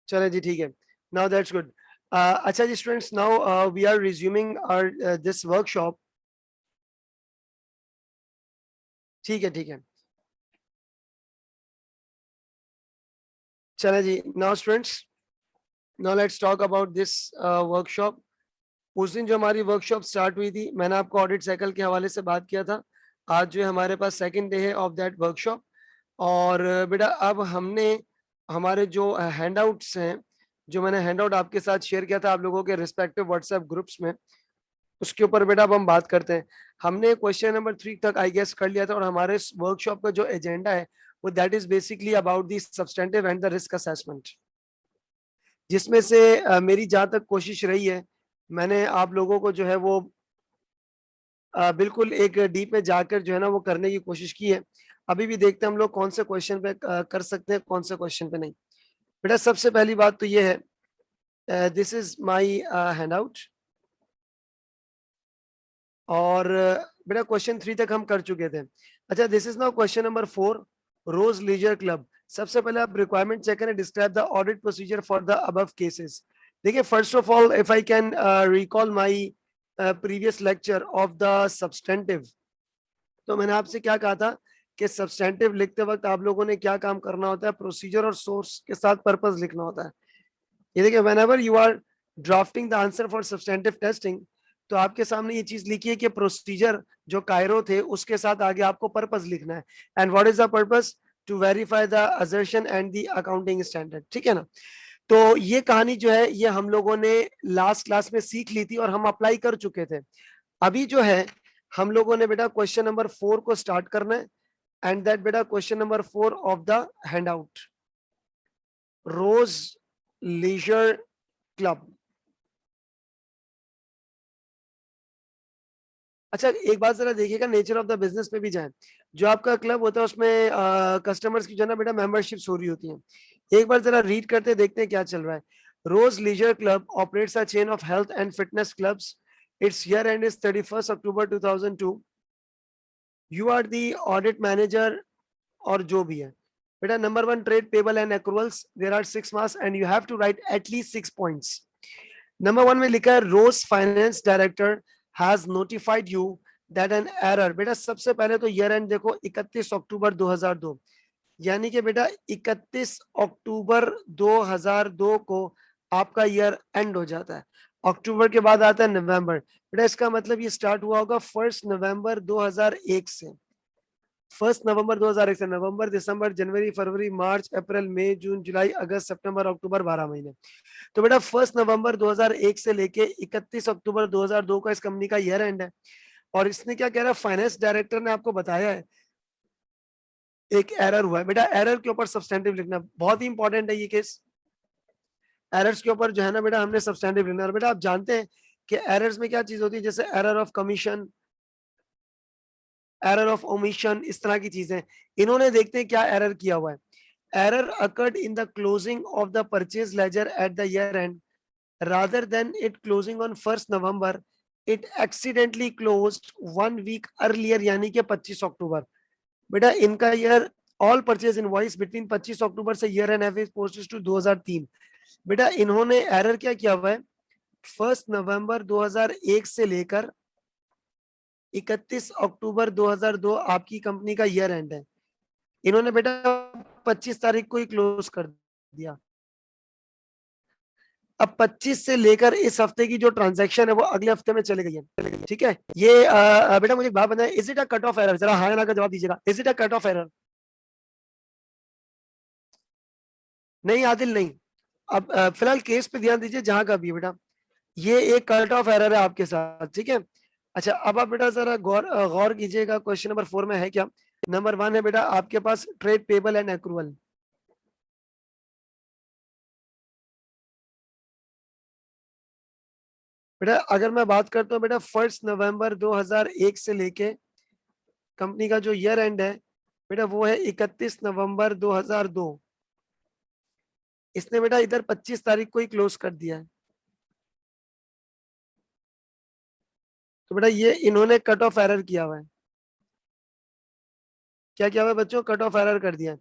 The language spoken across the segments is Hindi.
चले जी, ठीक है। Now that's good. अच्छा जी students, now we are resuming our this workshop. ठीक है, ठीक है। चले जी, now students, now let's talk about this workshop. उस दिन जो हमारी वर्कशॉप स्टार्ट हुई थी, मैंने आपको ऑडिट साइकिल के हवाले से बात किया था। आज जो है हमारे पास सेकंड डे है ऑफ दैट वर्कशॉप। और बेटा अब हमने हमारे जो हैंडआउट्स हैं, जो मैंने हैंडआउट आपके साथ शेयर किया था आप लोगों के रिस्पेक्टिव व्हाट्सएप ग्रुप्स में, उसके ऊपर बेटा अब हम बात करते हैं। हमने क्वेश्चन नंबर 3 तक आई गेस कर लिया था, और हमारे वर्कशॉप का जो एजेंडा है वो that is basically about the substantive and the risk assessment, जिसमें से मेरी जहां तक कोशिश रही है, मैंने आप लोगों को जो है वो बिल्कुल एक डीप में जाकर जो है ना वो करने की कोशिश की है। अभी भी देखते हैं हम लोग कौन से क्वेश्चन पे कर सकते हैं, कौन से क्वेश्चन पे नहीं। बेटा सबसे पहली बात तो ये है, दिस इज माय हैंडआउट। और बेटा क्वेश्चन 3 तक हम कर चुके थे। अच्छा, this is now question number 4, Rose leisure club. सबसे पहले आप रिक्वायरमेंट चेक करें, describe the audit procedure for the above cases. देखिए, first of all if I can recall my previous lecture of the substantive, तो मैंने आपसे क्या कहा था कि सब्सटेंटिव लिखते वक्त आप लोगों ने क्या काम करना होता है, प्रोसीजर और सोर्स के साथ पर्पस लिखना होता है। ये देखिए, whenever you are drafting the answer for substantive testing, तो आपके सामने ये चीज लिखी है कि प्रोसीजर जो कायरो थे उसके साथ आगे आपको पर्पस लिखना है। And what is the purpose? To verify the assertion and the accounting standard. ठीक है ना? तो ये कहानी जो है ये हम लोगों ने लास्ट क्लास में सीख ली थी और हम अप्लाई कर चुके थे। अभी जो है हम लोगों ने बेटा क्वेश्चन नंबर 4 को स्टार्ट करना है। एंड दैट बेटा question number 4 of the handout, Rose leisure Club. अच्छा, एक बात जरा देखिएगा, नेचर ऑफ द बिजनेस पे भी जाए। जो आपका क्लब होता है उसमें कस्टमर्स की जो है ना बेटा मेंबरशिप्स हो रही होती हैं। एक बार जरा रीड करते देखते हैं क्या चल रहा है। Rose leisure club operates a chain of health and fitness clubs. Its year end is 31 October 2002। You are the audit manager, और जो भी है बेटा। Number 1, trade payable and accruals, there are 6 marks and you have to write at least 6 points. Number 1 में लिखा है Rose finance director has notified you that an error. बेटा सबसे पहले तो ईयर एंड देखो 31 अक्टूबर 2002, यानी कि बेटा 31 अक्टूबर 2002 को आपका ईयर एंड हो जाता है। अक्टूबर के बाद आता है नवंबर। बेटा इसका मतलब ये स्टार्ट हुआ होगा 1 नवंबर 2001 से। 1 नवंबर 2001 से नवंबर, दिसंबर, जनवरी, फरवरी, मार्च, अप्रैल, मई, जून, जुलाई, अगस्त, सितंबर, अक्टूबर, 12 महीने। तो बेटा 1 नवंबर 2001 से लेके 31 अक्टूबर 2002 का इस कंपनी का ईयर एंड है। और इसने क्या कह रहा है, फाइनेंस डायरेक्टर ने आपको बताया है एक एरर हुआ है। बेटा एरर के ऊपर सब्सटेंटिव लिखना बहुत ही इंपॉर्टेंट है ये केस। एरर्स के ऊपर जो है ना बेटा हमने सब्सटेंटिव लिखना है। बेटा आप जानते हैं कि एरर्स में क्या चीज होती है, जैसे error of commission, error of omission, इस तरह की चीजें। इन्होंने देखते हैं क्या एरर किया हुआ है। Error occurred in the closing of the purchase laser at the year and rather than it closing on 1st November, it accidentally closed 1 week earlier, यानी कि 25 अक्टूबर। बेटा इनका year all purchase invoice between 25 October से year end have posted to 2003। बेटा इन्होंने एरर क्या किया हुआ है, 1 नवंबर 2001 से लेकर 31 अक्टूबर 2002 आपकी कंपनी का ईयर एंड है। इन्होंने बेटा 25 तारीख को ही क्लोज कर दिया। अब 25 से लेकर इस हफ्ते की जो ट्रांजैक्शन है वो अगले हफ्ते में चले गई है। ठीक है, ये बेटा मुझे एक बात बताएं, is it a cut off error? जरा हाँ ना का जवाब दीजिएगा, is it a cut off error? नहीं आदिल, नहीं। अब फिलहाल केस पे ध्यान दीजिए जहां का भी है बेटा, ये एक कट ऑफ एरर है आपके साथ। ठीक है। अच्छा, अब आप बेटा जरा गौर कीजिएगा, क्वेश्चन नंबर 4 में है क्या। नंबर 1 है बेटा आपके पास ट्रेड पेबल एंड एक्रूवल। बेटा अगर मैं बात करता हूँ बेटा 1 नवंबर 2001 से लेके कंपनी का जो ईयर एंड है बेटा वो है 31 नवंबर 2002। इसने बेटा इधर 25 तारीख को ही क्लोज कर दिया है। तो बेटा ये इन्होंने कट ऑफ एरर किया हुआ है। क्या किया हुआ है बच्चों? कट ऑफ एरर कर दिया है।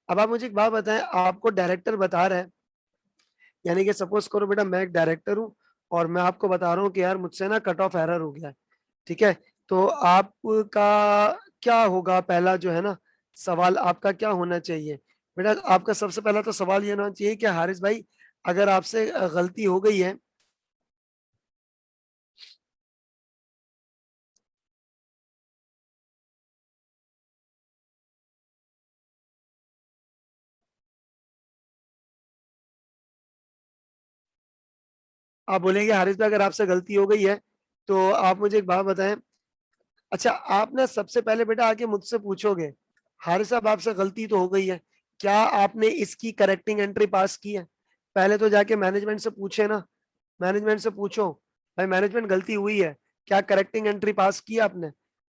अब आप मुझे एक बात बताएं, आपको डायरेक्टर बता रहा है यानी कि सपोज करो बेटा मैं एक डायरेक्टर हूँ और मैं आपको बता रहा हूँ कि यार मुझसे ना कट ऑफ एरर हो गया है, ठीक है। तो आपका क्या होगा, पहला जो है ना सवाल आपका क्या होना चाहिए बेटा? आपका सबसे पहला तो सवाल ये होना चाहिए कि हारिस भाई अगर आपसे गलती हो गई है, आप बोलेंगे हारिस भाई अगर आपसे गलती हो गई है तो आप मुझे एक बात बताएं। अच्छा, आप ना सबसे पहले बेटा आके मुझसे पूछोगे हारिस साहब आपसे गलती तो हो गई है, क्या आपने इसकी करेक्टिंग एंट्री पास की है? पहले तो जाके मैनेजमेंट से पूछे ना, मैनेजमेंट से पूछो भाई मैनेजमेंट गलती हुई है, क्या करेक्टिंग एंट्री पास की आपने?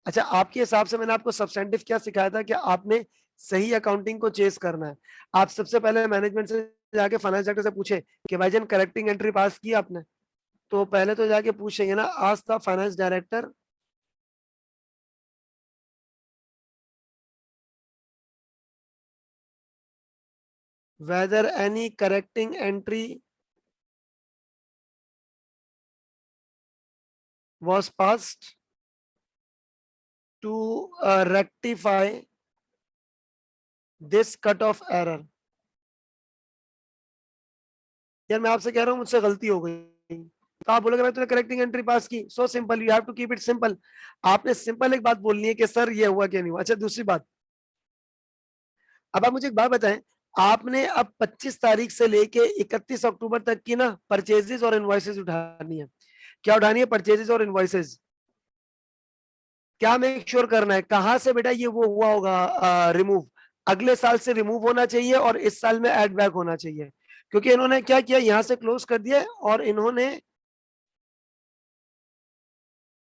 अच्छा, आपके हिसाब से मैंने आपको सब्सटेंटिव क्या सिखाया था कि आपने सही अकाउंटिंग को चेस करना है। आप सबसे पहले मैनेजमेंट से जाके फाइनेंस डायरेक्टर से पूछे कि भाईजान करेक्टिंग एंट्री पास की आपने? तो पहले तो जाके पूछेंगे ना, आज the finance director whether any correcting entry was passed to rectify this cut off error। यार मैं आपसे कह रहा हूँ मुझसे गलती हो गई, तो आप बोलोगे भाई तूने करेक्टिंग एंट्री पास की, so simple, you have to keep it simple. आपने सिंपल एक बात बोलनी है कि सर ये हुआ क्या नहीं हुआ। अच्छा, दूसरी बात, अब आप मुझे एक बात बताएं, आपने अब 25 तारीख से लेके 31 अक्टूबर तक की ना परचेजेस और इनवॉइसेस उठानी है। क्या उठानी है? परचेजेस और इनवॉइसेस। क्या मेक श्योर करना है, कहां से बेटा ये वो हुआ होगा रिमूव? अगले साल से रिमूव होना चाहिए और इस साल में ऐड बैक होना चाहिए, क्योंकि इन्होंने क्या किया, यहां से क्लोज कर दिया और इन्होंने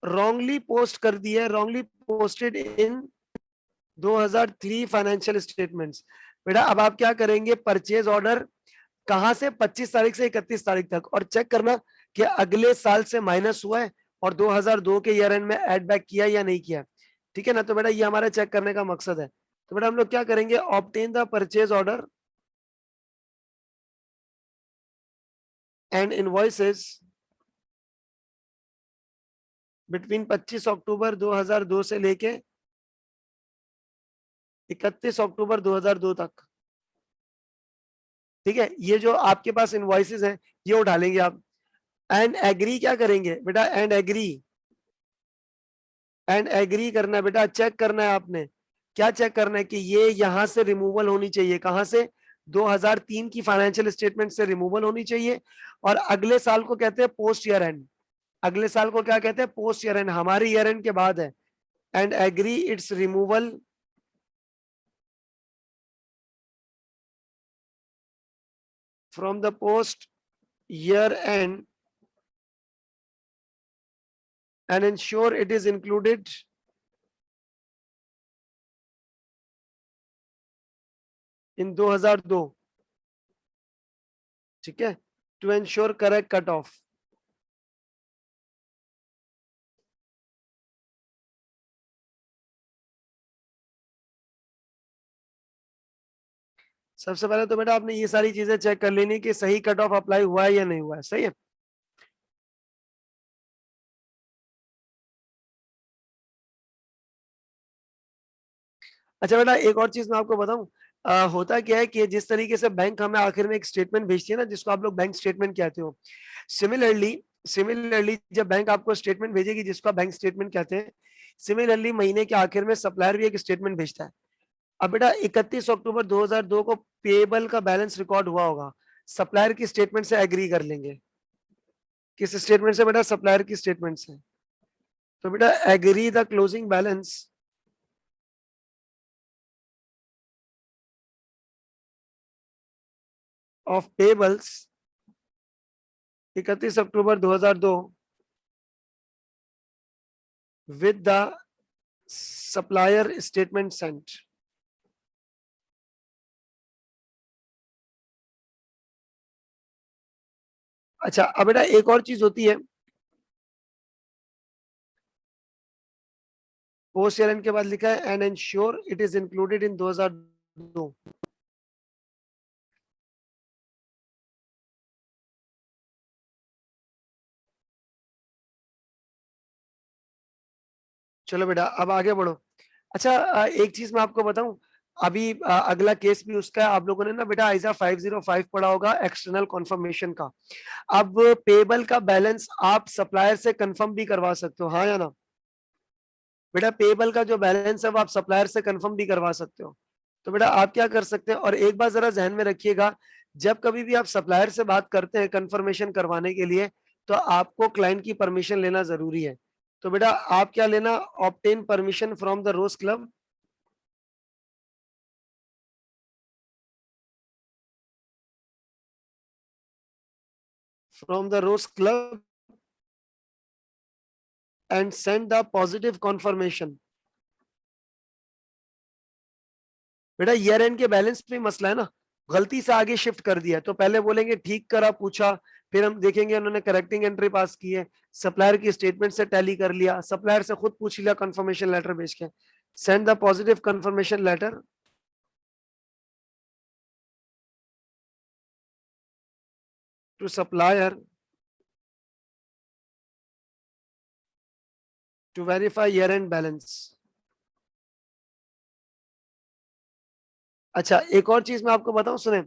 रॉन्गली पोस्ट कर दिया, wrongly posted in 2003 financial statements. बेटा अब आप क्या करेंगे, परचेज ऑर्डर कहां से 25 तारीख से 31 तारीख तक, और चेक करना कि अगले साल से माइनस हुआ है और 2002 के ईयर एंड में ऐड बैक किया या नहीं किया। ठीक है ना? तो बेटा ये हमारा चेक करने का मकसद है। तो बेटा हम लोग क्या करेंगे, obtain the purchase order and invoices between 25 अक्टूबर 2002 से लेके 31 अक्टूबर 2002 तक। ठीक है, ये जो आपके पास इनवॉइसेस हैं ये उठा लेंगे आप। एंड एग्री क्या करेंगे बेटा, एंड एग्री, एंड एग्री करना है बेटा, चेक करना है आपने। क्या चेक करना है कि ये यहां से रिमूवल होनी चाहिए, कहां से? 2003 की फाइनेंशियल स्टेटमेंट से रिमूवल होनी चाहिए। और अगले साल को कहते हैं पोस्ट ईयर एंड। अगले साल को क्या कहते हैं? पोस्ट ईयर एंड, हमारे ईयर एंड के बाद है। And agree its removal from the post year end and ensure it is included in 2002। ठीक है, to ensure correct cut off. सबसे पहले तो बेटा आपने ये सारी चीजें चेक कर लेनी कि सही कट ऑफ अप्लाई हुआ है या नहीं हुआ है। सही है। अच्छा बेटा एक और चीज मैं आपको बताऊं, होता क्या है कि जिस तरीके से बैंक हमें आखिर में एक स्टेटमेंट भेजती है ना, जिसको आप लोग बैंक स्टेटमेंट कहते हो, सिमिलरली सिमिलरली जब बैंक आपको स्टेटमेंट भेजेगी जिसको आप बैंक स्टेटमेंट कहते हैं, सिमिलरली महीने के आखिर में सप्लायर भी एक स्टेटमेंट भेजता है। अब बेटा 31 अक्टूबर 2002 को पेबल का बैलेंस रिकॉर्ड हुआ होगा, सप्लायर की स्टेटमेंट से एग्री कर लेंगे। किस स्टेटमेंट से बेटा? सप्लायर की स्टेटमेंट से। तो बेटा agree the closing balance of payables 31 October 2002 with the supplier statement sent। अच्छा, अब बेटा एक और चीज होती है, पोस्ट ईयर एंड के बाद लिखा है and ensure it is included in 2002। चलो बेटा अब आगे बढ़ो। अच्छा एक चीज मैं आपको बताऊं, अभी अगला केस भी उसका है। आप लोगों ने ना बेटा आइजा 505 पढ़ा होगा एक्सटर्नल कॉन्फर्मेशन का। अब पेबल का बैलेंस आप सप्लायर से कंफर्म भी करवा सकते हो, हाँ या ना बेटा? पेबल का जो बैलेंस है वो आप सप्लायर से कंफर्म भी करवा सकते हो। तो बेटा आप क्या कर सकते हैं, और एक बार जरा ध्यान में रखिएगा, जब कभी भी आप सप्लायर से बात करते हैं कंफर्मेशन करवाने के लिए, तो आपको क्लाइंट की परमिशन लेना जरूरी है। तो बेटा आप क्या लेना, obtain permission from the Rose Club. From the Rose Club and send the positive confirmation. बेटा ईयर एंड के बैलेंस में मसला है ना, गलती से आगे शिफ्ट कर दिया, तो पहले बोलेंगे ठीक करा पूछा, फिर हम देखेंगे उन्होंने करेक्टिंग एंट्री पास की है, सप्लायर की स्टेटमेंट से टैली कर लिया, सप्लायर से खुद पूछ लिया कंफर्मेशन लेटर भेज के। Send the positive confirmation letter to supplier to verify year end balance. अच्छा एक और चीज मैं आपको बताऊं, सुने,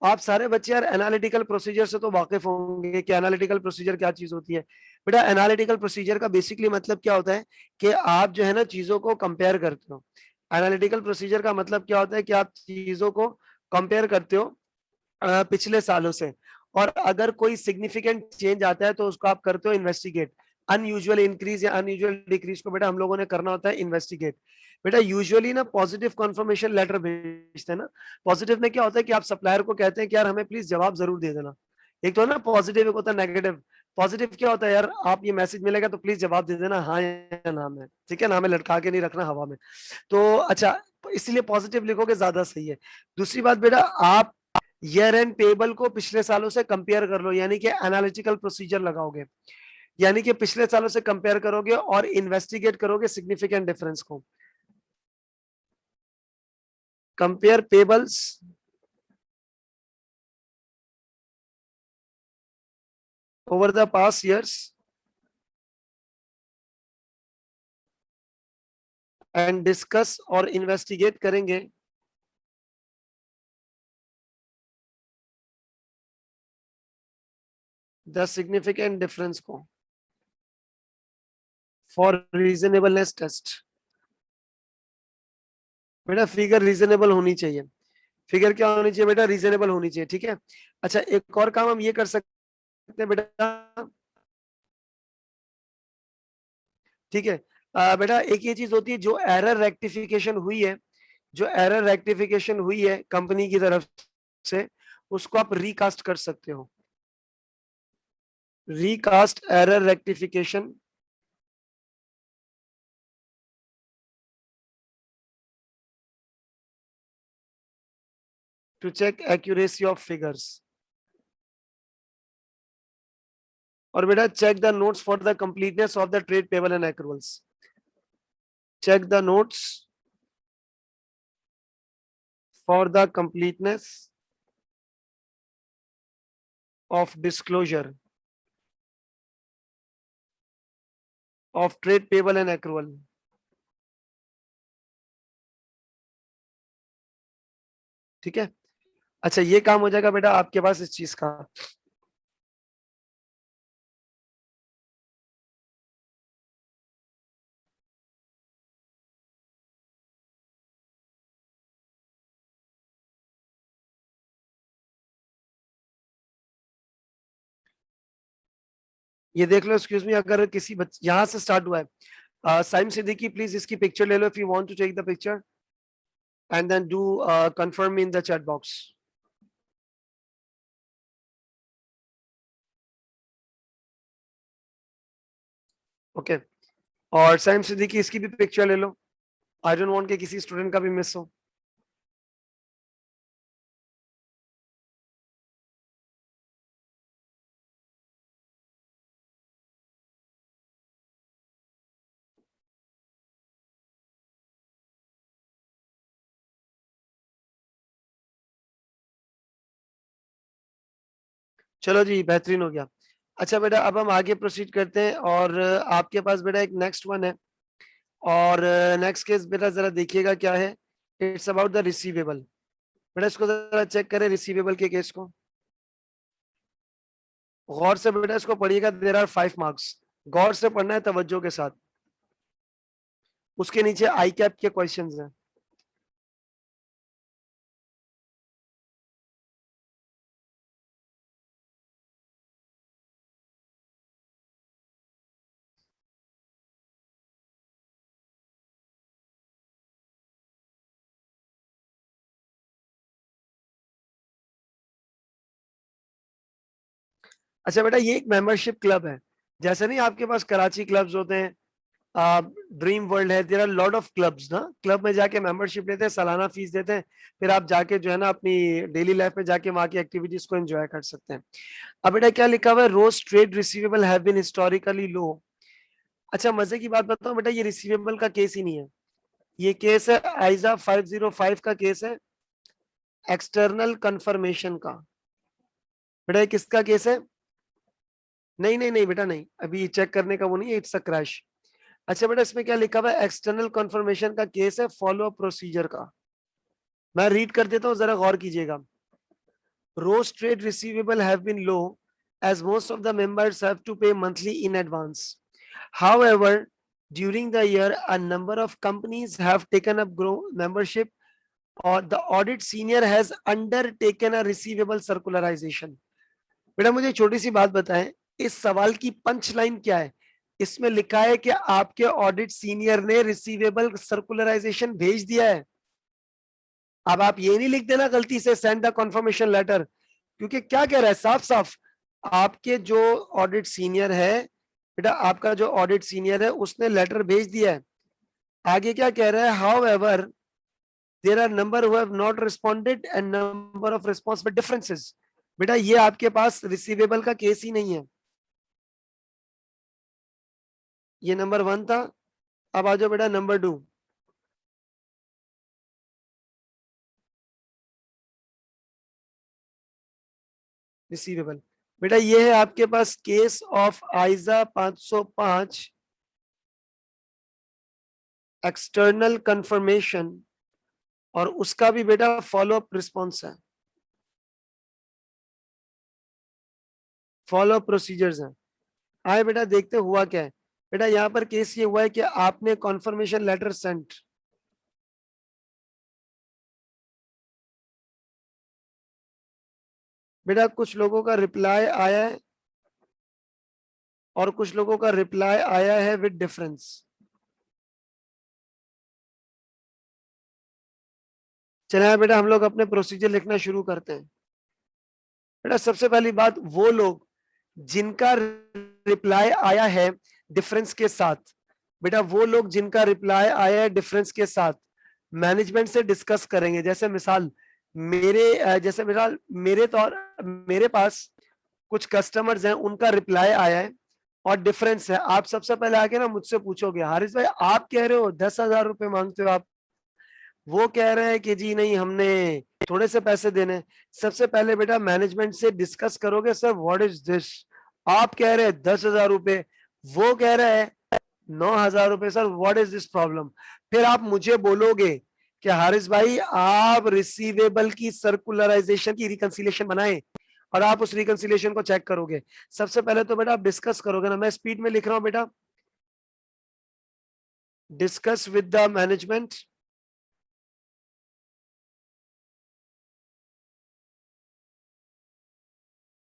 आप सारे बच्चे यार एनालिटिकल प्रोसीजर से तो वाकिफ होंगे कि एनालिटिकल प्रोसीजर क्या चीज होती है। बेटा एनालिटिकल प्रोसीजर का बेसिकली मतलब क्या होता है कि आप जो है ना चीजों को कंपेयर करते हो। एनालिटिकल प्रोसीजर का मतलब क्या होता है कि आप चीजों को कंपेयर करते हो पिछले सालों से, और अगर कोई सिग्निफिकेंट चेंज आता है तो उसको आप करते हो इन्वेस्टिगेट। अनयूजुअल इंक्रीज या अनयूजुअल डिक्रीज को बेटा हम लोगों ने करना होता है इन्वेस्टिगेट। बेटा यूजुअली ना पॉजिटिव कंफर्मेशन लेटर भेजते हैं ना, पॉजिटिव में क्या होता है कि आप सप्लायर को कहते हैं कि यार हमें प्लीज जवाब जरूर दे देना। एक तो है ना पॉजिटिव, एक होता है नेगेटिव। पॉजिटिव क्या होता है, यार आप ये मैसेज मिलेगा तो प्लीज जवाब दे देना हाँ या ना में, ठीक है ना, हमें लटका के नहीं रखना हवा में। तो अच्छा इसीलिए पॉजिटिव लिखोगे ज्यादा सही है। दूसरी बात बेटा, आप ईयर एंड पेबल को पिछले सालों से कंपेयर कर लो, यानी कि एनालिटिकल प्रोसीजर लगाओगे, यानी कि पिछले सालों से कंपेयर करोगे और इन्वेस्टिगेट करोगे सिग्निफिकेंट डिफरेंस को। Compare payables over the past years and discuss और इन्वेस्टिगेट करेंगे द सिग्निफिकेंट डिफरेंस को फॉर रीजनेबलनेस टेस्ट। बेटा फिगर रीजनेबल होनी चाहिए। फिगर क्या होनी चाहिए बेटा, रीजनेबल होनी चाहिए, ठीक है। अच्छा एक और काम हम ये कर सकते हैं बेटा, ठीक है। बेटा एक ये चीज होती है, जो एरर रेक्टिफिकेशन हुई है, जो एरर रेक्टिफिकेशन हुई है कंपनी की तरफ से, उसको आप रिकास्ट कर सकते हो। Recast error rectification to check accuracy of figures. और बेटा check the notes for the completeness of the trade payable and accruals. Check the notes for the completeness of disclosure of trade payable and accrual. ठीक है। अच्छा ये काम हो जाएगा बेटा आपके पास इस चीज का। ये देख लो, एक्सक्यूज मी, अगर किसी यहाँ से स्टार्ट हुआ है, साइम सिद्दीकी प्लीज इसकी पिक्चर ले लो if you want to take the picture and then do confirm me in the chat box. Okay okay. और सैम सिद्दीकी इसकी भी पिक्चर ले लो, आई डोंट वांट कि किसी स्टूडेंट का भी मिस हो। चलो जी बेहतरीन हो गया। अच्छा बेटा अब हम आगे प्रोसीड करते हैं, और आपके पास बेटा एक नेक्स्ट वन है, और नेक्स्ट केस बेटा जरा देखिएगा क्या है, इट्स अबाउट द रिसीवेबल। बेटा इसको जरा चेक करें रिसीवेबल के केस को, गौर से बेटा इसको पढ़िएगा, देयर आर 5 मार्क्स, गौर से पढ़ना है तवज्जो के साथ। उसके नीचे आई कैप के क्वेश्चंस हैं। अच्छा बेटा ये एक मेंबरशिप क्लब है, जैसे नहीं आपके पास कराची क्लब्स होते हैं, ड्रीम वर्ल्ड है, there are lot of clubs ना, क्लब में जाके मेंबरशिप लेते हैं, सालाना फीस देते हैं, फिर आप जाके जो है ना अपनी डेली लाइफ में जाके वहां की एक्टिविटीज को एंजॉय कर सकते हैं। अब बेटा क्या लिखा हुआ है, Rose trade receivable have been historically low. अच्छा मजे की बात बताऊं बेटा, ये रिसीवेबल का केस ही नहीं है, ये केस है आइजा 505 का केस है, एक्सटर्नल कंफर्मेशन का। बेटा ये किसका केस है? नहीं नहीं नहीं बेटा नहीं, अभी चेक करने का वो नहीं है, इट्स अ क्रैश। अच्छा बेटा इसमें क्या लिखा हुआ है, एक्सटर्नल कंफर्मेशन का केस है, फॉलो अप प्रोसीजर का। मैं रीड कर देता हूँ, जरा गौर कीजिएगा। Rose trade receivable have been low as most of the members have to pay monthly in advance. However, during the year, a number of companies have taken up membership, or the audit senior has undertaken a receivable circularization. बेटा मुझे छोटी सी बात बताएं, इस सवाल की पंच लाइन क्या है? इसमें लिखा है कि आपके ऑडिट सीनियर ने रिसीवेबल सर्कुलराइजेशन भेज दिया है। अब आप ये नहीं लिख देना गलती से सेंड द कंफर्मेशन लेटर, क्योंकि क्या कह रहा है साफ साफ, आपके जो ऑडिट सीनियर है, बेटा आपका जो ऑडिट सीनियर है उसने लेटर भेज दिया है। आगे क्या कह रहा है, however there are number who have not responded and number of response with differences. बेटा ये आपके पास रिसीवेबल का केस ही नहीं है, ये नंबर 1 था। अब आ जाओ बेटा नंबर 2। रिसीवेबल, बेटा ये है आपके पास केस ऑफ आइजा 505 एक्सटर्नल कंफर्मेशन, और उसका भी बेटा फॉलो अप रिस्पॉन्स है, फॉलो अप प्रोसीजर्स हैं। आए बेटा देखते हुआ क्या है। बेटा यहाँ पर केस ये हुआ है कि आपने कॉन्फर्मेशन लेटर सेंट, बेटा कुछ लोगों का रिप्लाई आया है और कुछ लोगों का रिप्लाई आया है विद डिफरेंस। चले बेटा हम लोग अपने प्रोसीजर लिखना शुरू करते हैं। बेटा सबसे पहली बात, वो लोग जिनका रिप्लाई आया है डिफरेंस के साथ, बेटा वो लोग जिनका रिप्लाई आया है डिफरेंस के साथ मैनेजमेंट से डिस्कस करेंगे। जैसे मिसाल जैसे मिसाल मेरे पास कुछ कस्टमर्स हैं, उनका रिप्लाई आया है और डिफरेंस है। आप सबसे पहले आके ना मुझसे पूछोगे, हारिस भाई आप कह रहे हो 10,000 रुपए मांगते हो आप, वो कह रहे हैं कि जी नहीं हमने थोड़े से पैसे देने हैं। सबसे पहले बेटा मैनेजमेंट से डिस्कस करोगे, सर व्हाट इज दिस, आप कह रहे हैं 10,000 रुपए, वो कह रहे हैं 9,000 रुपए, sir what is this problem. फिर आप मुझे बोलोगे कि हारिस भाई आप रिसीवेबल की सर्कुलराइजेशन की रिकंसिलिएशन बनाएं, और आप उस रिकंसिलिएशन को चेक करोगे। सबसे पहले तो बेटा आप डिस्कस करोगे ना, मैं स्पीड में लिख रहा हूं बेटा, discuss with the management,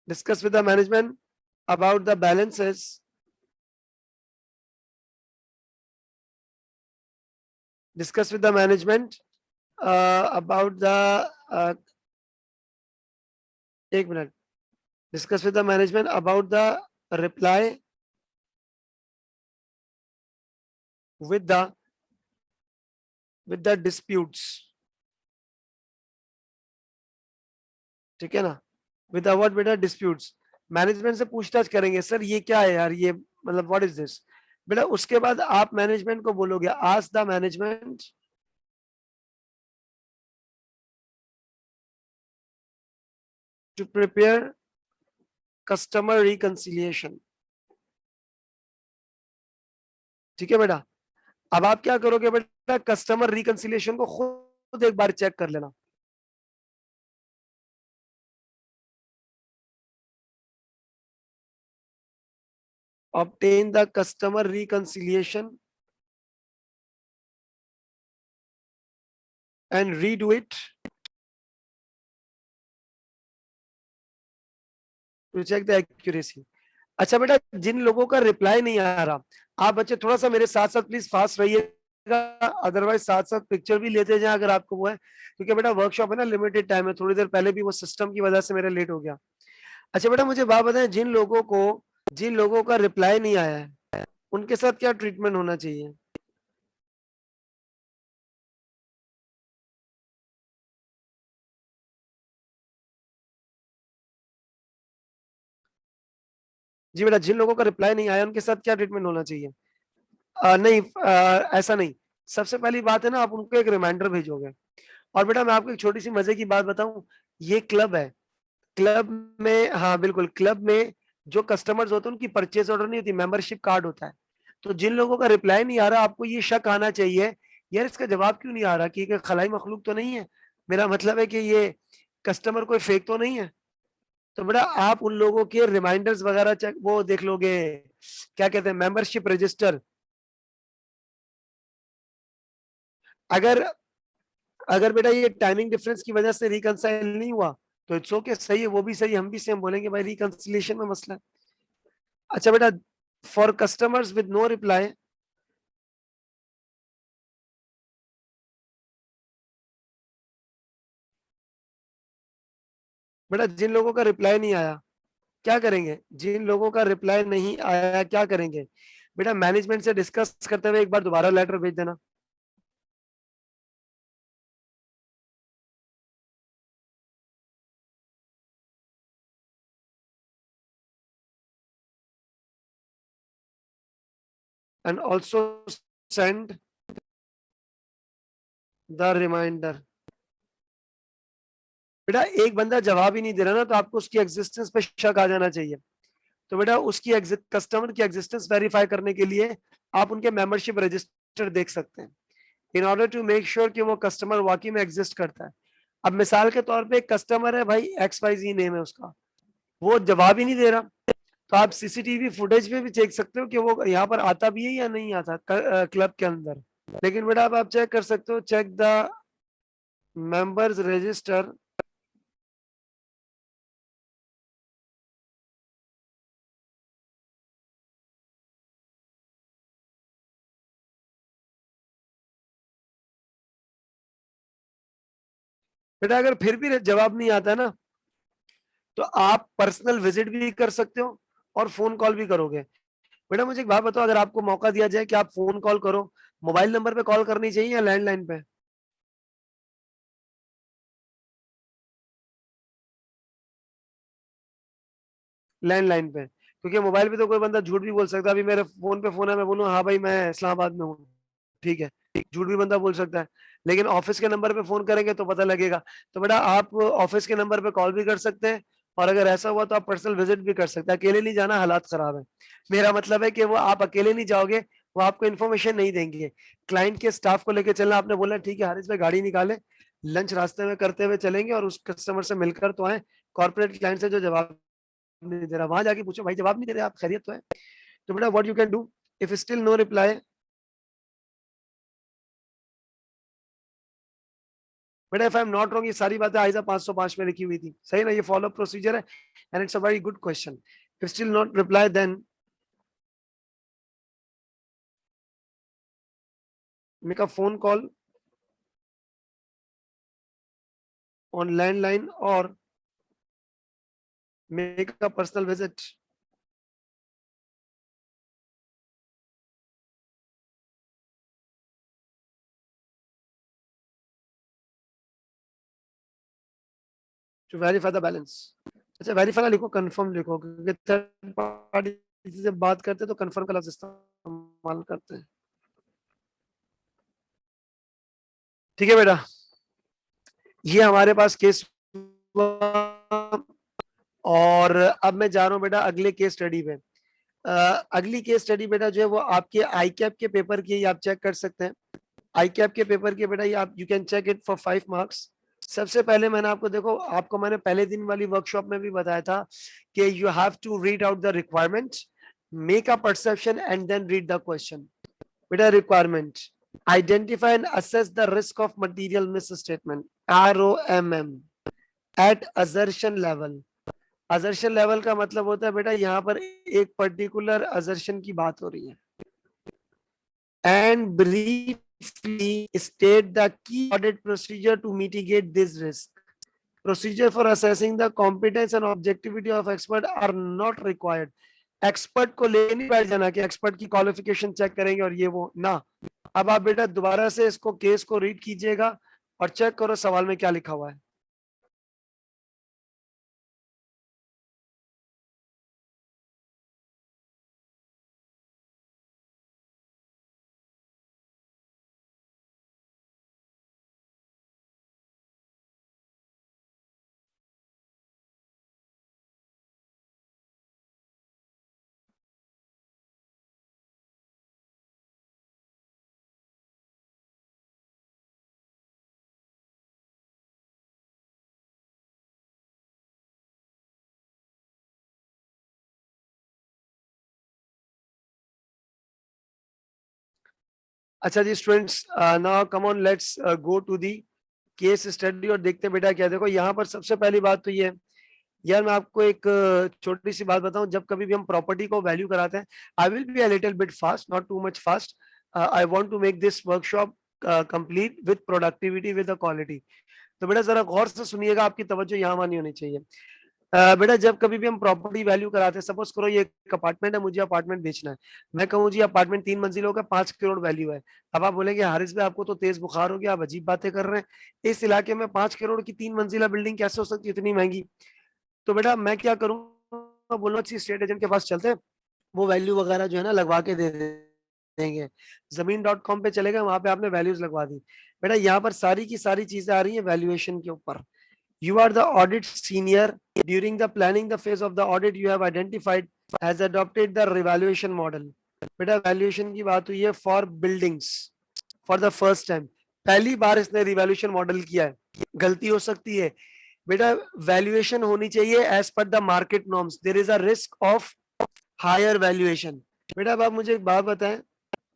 discuss with the management about the balances, discuss with the management about the एक minute, discuss with the management about the reply with the disputes, ठीक है ना, with the what बेटा disputes। मैनेजमेंट से पूछताछ करेंगे, सर ये क्या है यार, ये मतलब व्हाट इज दिस। बेटा उसके बाद आप मैनेजमेंट को बोलोगे, ask the management to prepare customer reconciliation, ठीक है बेटा। अब आप क्या करोगे बेटा, कस्टमर रिकंसिलिएशन को खुद एक बार चेक कर लेना। obtain the customer reconciliation and redo it to check the accuracy। अच्छा बेटा, जिन लोगों का रिप्लाई नहीं आ रहा, आप बच्चे थोड़ा सा मेरे साथ साथ प्लीज फास्ट रहिएगा, अदरवाइज साथ साथ पिक्चर भी लेते जाए अगर आपको वो है, क्योंकि बेटा वर्कशॉप है ना, लिमिटेड टाइम है, थोड़ी देर पहले भी वो सिस्टम की वजह से मेरा लेट हो गया। अच्छा बेटा, मुझे बात बताएं, जिन लोगों का रिप्लाई नहीं आया है उनके साथ क्या ट्रीटमेंट होना चाहिए? जी बेटा, जिन लोगों का रिप्लाई नहीं आया उनके साथ क्या ट्रीटमेंट होना चाहिए? नहीं, ऐसा नहीं। सबसे पहली बात है ना, आप उनको एक रिमाइंडर भेजोगे। और बेटा मैं आपको एक छोटी सी मजे की बात बताऊं, ये क्लब है, क्लब में, हाँ बिल्कुल, क्लब में जो कस्टमर्स होते हैं उनकी परचेज ऑर्डर नहीं होती, मेंबरशिप कार्ड होता है। तो जिन लोगों का रिप्लाई नहीं आ रहा, आपको ये शक आना चाहिए, यार इसका जवाब क्यों नहीं आ रहा, कि ये खलाई मखलूक तो नहीं है, मेरा मतलब है कि ये कस्टमर कोई फेक तो नहीं है। तो बेटा आप उन लोगों के रिमाइंडर्स वगैरह चेक वो देख लोगे, क्या कहते हैं, मेंबरशिप रजिस्टर। अगर अगर बेटा ये टाइमिंग डिफरेंस की वजह से रिकंसाइल नहीं हुआ, तो इट्स ओके, सही है, वो भी सही, हम भी सेम बोलेंगे भाई रिकंसिलिएशन में मसला है। अच्छा बेटा, for customers with no reply, बेटा जिन लोगों का रिप्लाई नहीं आया क्या करेंगे, जिन लोगों का रिप्लाई नहीं आया क्या करेंगे, बेटा मैनेजमेंट से डिस्कस करते हुए एक बार दोबारा लेटर भेज देना। And also send the reminder. बेटा एक बंदा जवाब ही नहीं दे रहा ना, तो आपको उसकी एग्जिस्टेंस पे शक आ जाना चाहिए। तो बेटा उसकी कस्टमर की एग्जिस्टेंस वेरीफाई करने के लिए आप उनके मेंबरशिप रजिस्टर देख सकते हैं, in order to make sure कि वो कस्टमर वाकई में एग्जिस्ट करता है। अब मिसाल के तौर पे एक कस्टमर है भाई, एक्स वाई जी नेम है उसका, वो जवाब ही नहीं दे रहा, तो आप सीसीटीवी फुटेज में भी देख सकते हो कि वो यहाँ पर आता भी है या नहीं आता क्लब के अंदर। लेकिन बेटा अब आप चेक कर सकते हो, चेक द मेंबर्स रजिस्टर, बेटा अगर फिर भी जवाब नहीं आता ना, तो आप पर्सनल विजिट भी कर सकते हो और फोन कॉल भी करोगे। बेटा मुझे एक बात बताओ, अगर आपको मौका दिया जाए कि आप फोन कॉल करो, मोबाइल नंबर पे कॉल करनी चाहिए या लैंडलाइन पे? लैंडलाइन पे, क्योंकि मोबाइल पे तो कोई बंदा झूठ भी बोल सकता है। अभी मेरे फोन पे फोन है, मैं बोलूँ हाँ भाई मैं इस्लामाबाद में हूँ, ठीक है, झूठ भी बंदा बोल सकता है। लेकिन ऑफिस के नंबर पे फोन करेंगे तो पता लगेगा। तो बेटा आप ऑफिस के नंबर पे कॉल भी कर सकते हैं, और अगर ऐसा हुआ तो आप पर्सनल विजिट भी कर सकते हैं। अकेले नहीं जाना, हालात खराब है। मेरा मतलब है कि वो आप अकेले नहीं जाओगे, वो आपको इन्फॉर्मेशन नहीं देंगे, क्लाइंट के स्टाफ को लेकर चलना। आपने बोला ठीक है हारिस भाई गाड़ी निकाले, लंच रास्ते में करते हुए चलेंगे और उस कस्टमर से मिलकर तो आए, कॉर्पोरेट क्लाइंट से जो जवाब नहीं दे रहा, वहां जाके पूछो भाई जवाब नहीं दे रहे आप, खैरियत तो है? तो बेटा what you can do, if still no reply, बेटा if I am not wrong, ये सारी बातें आयजा 505 में लिखी हुई थी, सही ना, ये फॉलो अप प्रोसीजर है, and it's a very good question. If still not reply then make a phone call on landline और make a personal visit. To verify the balance. अच्छा वेरीफाई ना लिखो, कंफर्म लिखो, क्योंकि थर्ड पार्टी से बात करते हैं तो कंफर्म का लफ्ज इस्तेमाल करते हैं। ठीक है बेटा, ये हमारे पास केस, और अब मैं जा रहा हूँ बेटा अगले केस स्टडी पे। अगली केस स्टडी बेटा जो है वो आपके आई कैप के पेपर की, आप चेक कर सकते हैं। आई कैप के पेपर के बेटा ये आप you can check it for 5 marks. सबसे पहले मैंने आपको देखो, आपको मैंने पहले दिन वाली वर्कशॉप में भी बताया था कि you have to read out the requirement, make a perception and then read the question. बेटा requirement, identify and assess the risk of material misstatement, ROMM at assertion level. Assertion level का मतलब होता है बेटा यहाँ पर एक पर्टिकुलर असर्शन की बात हो रही है। And briefly state the key audit procedure to mitigate this risk. Procedure for assessing the competence and objectivity of expert are not required. Expert को ले नहीं बैठ जाना कि एक्सपर्ट की क्वालिफिकेशन चेक करेंगे और ये वो ना। अब आप बेटा दोबारा से इसको केस को रीड कीजिएगा और चेक करो सवाल में क्या लिखा हुआ है। अच्छा जी students, now come on let's go to the case study और देखते हैं बेटा क्या। देखो यहाँ पर सबसे पहली बात तो ये है यार, मैं आपको एक छोटी सी बात बताऊं, जब कभी भी हम प्रॉपर्टी को वैल्यू कराते हैं, I will be a little bit fast, not too much fast. I want to make this workshop complete with productivity with quality. तो बेटा जरा गौर से सुनिएगा, आपकी तवज्जो यहाँ मानी होनी चाहिए। बेटा जब कभी भी हम प्रॉपर्टी वैल्यू कराते हैं, सपोज करो ये एक अपार्टमेंट है, मुझे अपार्टमेंट बेचना है। मैं कहूँ जी अपार्टमेंट 3 मंजिलों का 5 करोड़ वैल्यू है। अब आप बोलेंगे हारिस भाई आपको तो तेज बुखार हो गया, आप अजीब बातें कर रहे हैं, इस इलाके में 5 करोड़ की 3 मंजिला बिल्डिंग कैसे हो सकती है इतनी महंगी। तो बेटा मैं क्या करूंगा, बोलूंगा किसी स्टेट एजेंट के पास चलते हैं, वो वैल्यू वगैरह जो है ना लगवा के दे देंगे। जमीन.com पे चले गए, वहां पे आपने वैल्यूज लगवा दी। बेटा यहाँ पर सारी की सारी चीजें आ रही हैं वैल्यूएशन के ऊपर। You are the audit senior. During the planning the phase of the audit, you have identified has adopted the revaluation model. बेटा वैल्यूएशन की बात हुई है for buildings for the first time, पहली बार इसने रिवैल्यूएशन मॉडल किया है। गलती हो सकती है बेटा, वैल्यूएशन होनी चाहिए as per the market norms, there is a risk of higher valuation. बेटा अब आप मुझे एक बात बताएं,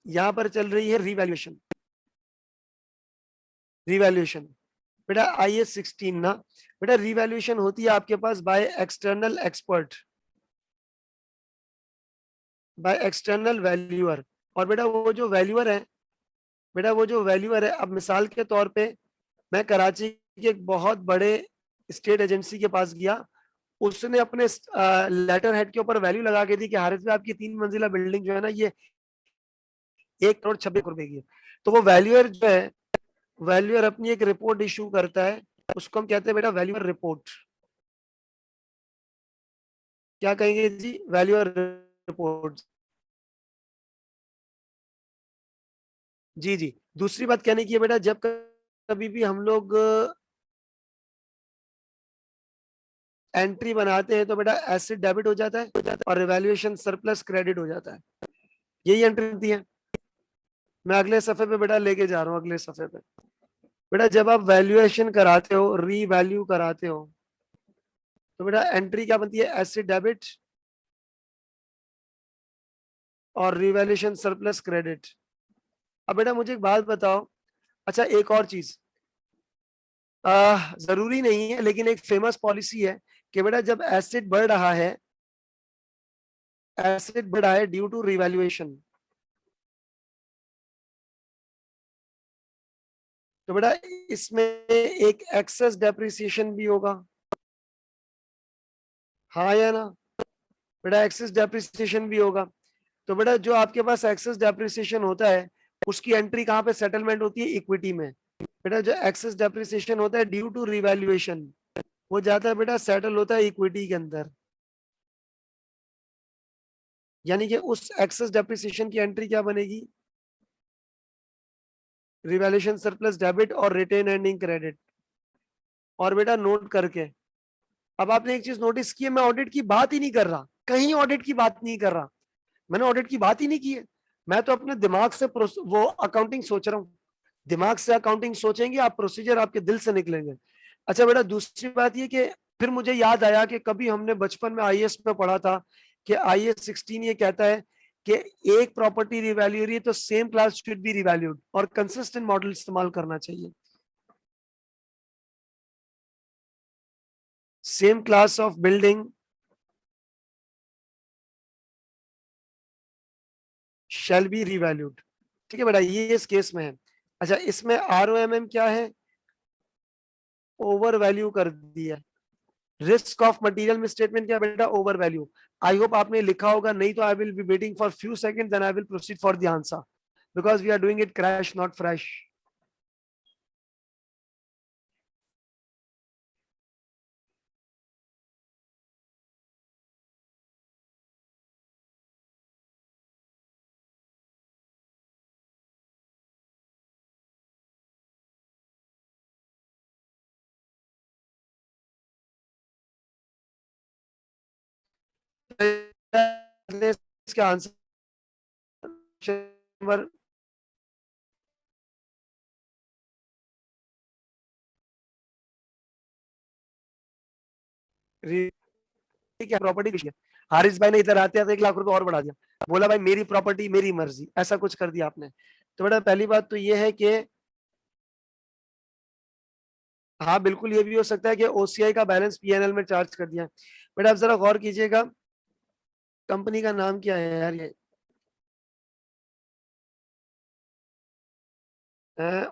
यहाँ पर चल रही है रिवैल्यूएशन, रिवैल्यूएशन बेटा IS 16 ना। बेटा रिवैल्यूएशन होती है आपके पास by external expert, by external valuer. और बेटा वो जो वैल्यूअर है, बेटा वो जो वैल्यूअर है, अब मिसाल के तौर पे मैं कराची के एक बहुत बड़े स्टेट एजेंसी के पास गया, उसने अपने लेटर हेड के ऊपर वैल्यू लगा के दी कि हारिस भाई आपकी 3 मंजिला बिल्डिंग जो है ना ये 1 करोड़ 26 रुपए की है। तो वो वैल्यूअर जो है, वैल्यूअर अपनी एक रिपोर्ट इशू करता है, उसको हम कहते हैं बेटा वैल्यूअर रिपोर्ट। क्या कहेंगे जी, वैल्यूअर रिपोर्ट। जी जी, दूसरी बात कहने की है बेटा, जब कभी भी हम लोग एंट्री बनाते हैं तो बेटा एसेट डेबिट हो जाता है और रिवैल्यूएशन सरप्लस क्रेडिट हो जाता है। यही एंट्री होती है। मैं अगले सफे पे बेटा लेके जा रहा हूँ, अगले सफे पे। बेटा जब आप वैल्यूएशन कराते हो, रीवैल्यू कराते हो, तो बेटा एंट्री क्या बनती है, एसेट डेबिट और रिवैल्यूएशन सरप्लस क्रेडिट। अब बेटा मुझे एक बात बताओ, अच्छा एक और चीज, जरूरी नहीं है लेकिन एक फेमस पॉलिसी है कि बेटा जब एसेट बढ़ रहा है, एसेट बढ़ रहा है ड्यू टू रिवैल्यूएशन, तो बेटा इसमें एक एक्सेस डेप्रिसिएशन भी होगा, हाँ या ना। बेटा एक्सेस डेप्रिसिएशन भी होगा। तो बेटा जो आपके पास एक्सेस डेप्रिसिएशन होता है, उसकी एंट्री कहाँ पे सेटलमेंट होती है, इक्विटी में। बेटा जो एक्सेस डेप्रिसिएशन होता है ड्यू टू रिवैल्यूएशन, वो जाता है बेटा सेटल होता है इक्विटी के अंदर। यानी कि उस एक्सेस डेप्रिसिएशन की एंट्री क्या बनेगी, रिवैल्यूएशन सरप्लस डेबिट और रिटेन अर्निंग क्रेडिट। और बेटा नोट करके, अब आपने एक चीज नोटिस की है, मैं ऑडिट की बात ही नहीं कर रहा, कहीं ऑडिट की बात नहीं कर रहा, मैंने ऑडिट की बात ही नहीं की है। मैं तो अपने दिमाग से वो अकाउंटिंग सोच रहा हूँ। दिमाग से अकाउंटिंग सोचेंगे आप, प्रोसीजर आपके दिल से निकलेंगे। अच्छा बेटा, दूसरी बात ये कि फिर मुझे याद आया कि कभी हमने बचपन में आईएएस में पढ़ा था कि आईएएस 16 ये कहता है कि एक प्रॉपर्टी रिवैल्यू हो रही है तो same class should be revalued, और कंसिस्टेंट मॉडल इस्तेमाल करना चाहिए। Same class of building shall be revalued. ठीक है बेटा, ये इस केस में है। अच्छा, इसमें आरओएमएम क्या है? ओवर वैल्यू कर दिया। रिस्क ऑफ मटेरियल में स्टेटमेंट क्या बेटा? Over value. आई होप आपने लिखा होगा, नहीं तो I will be waiting for few second, then I will proceed for the answer, because we are doing it crash not fresh. इसका आंसर ठीक है, प्रॉपर्टी। हारिस भाई ने इधर आते आते 1 लाख रुपए और बढ़ा दिया, बोला भाई मेरी प्रॉपर्टी मेरी मर्जी, ऐसा कुछ कर दिया आपने। तो बेटा पहली बात तो ये है कि हाँ बिल्कुल, ये भी हो सकता है कि ओसीआई का बैलेंस पीएनएल में चार्ज कर दिया। बेटा आप जरा गौर कीजिएगा, कंपनी का नाम क्या है यार? ये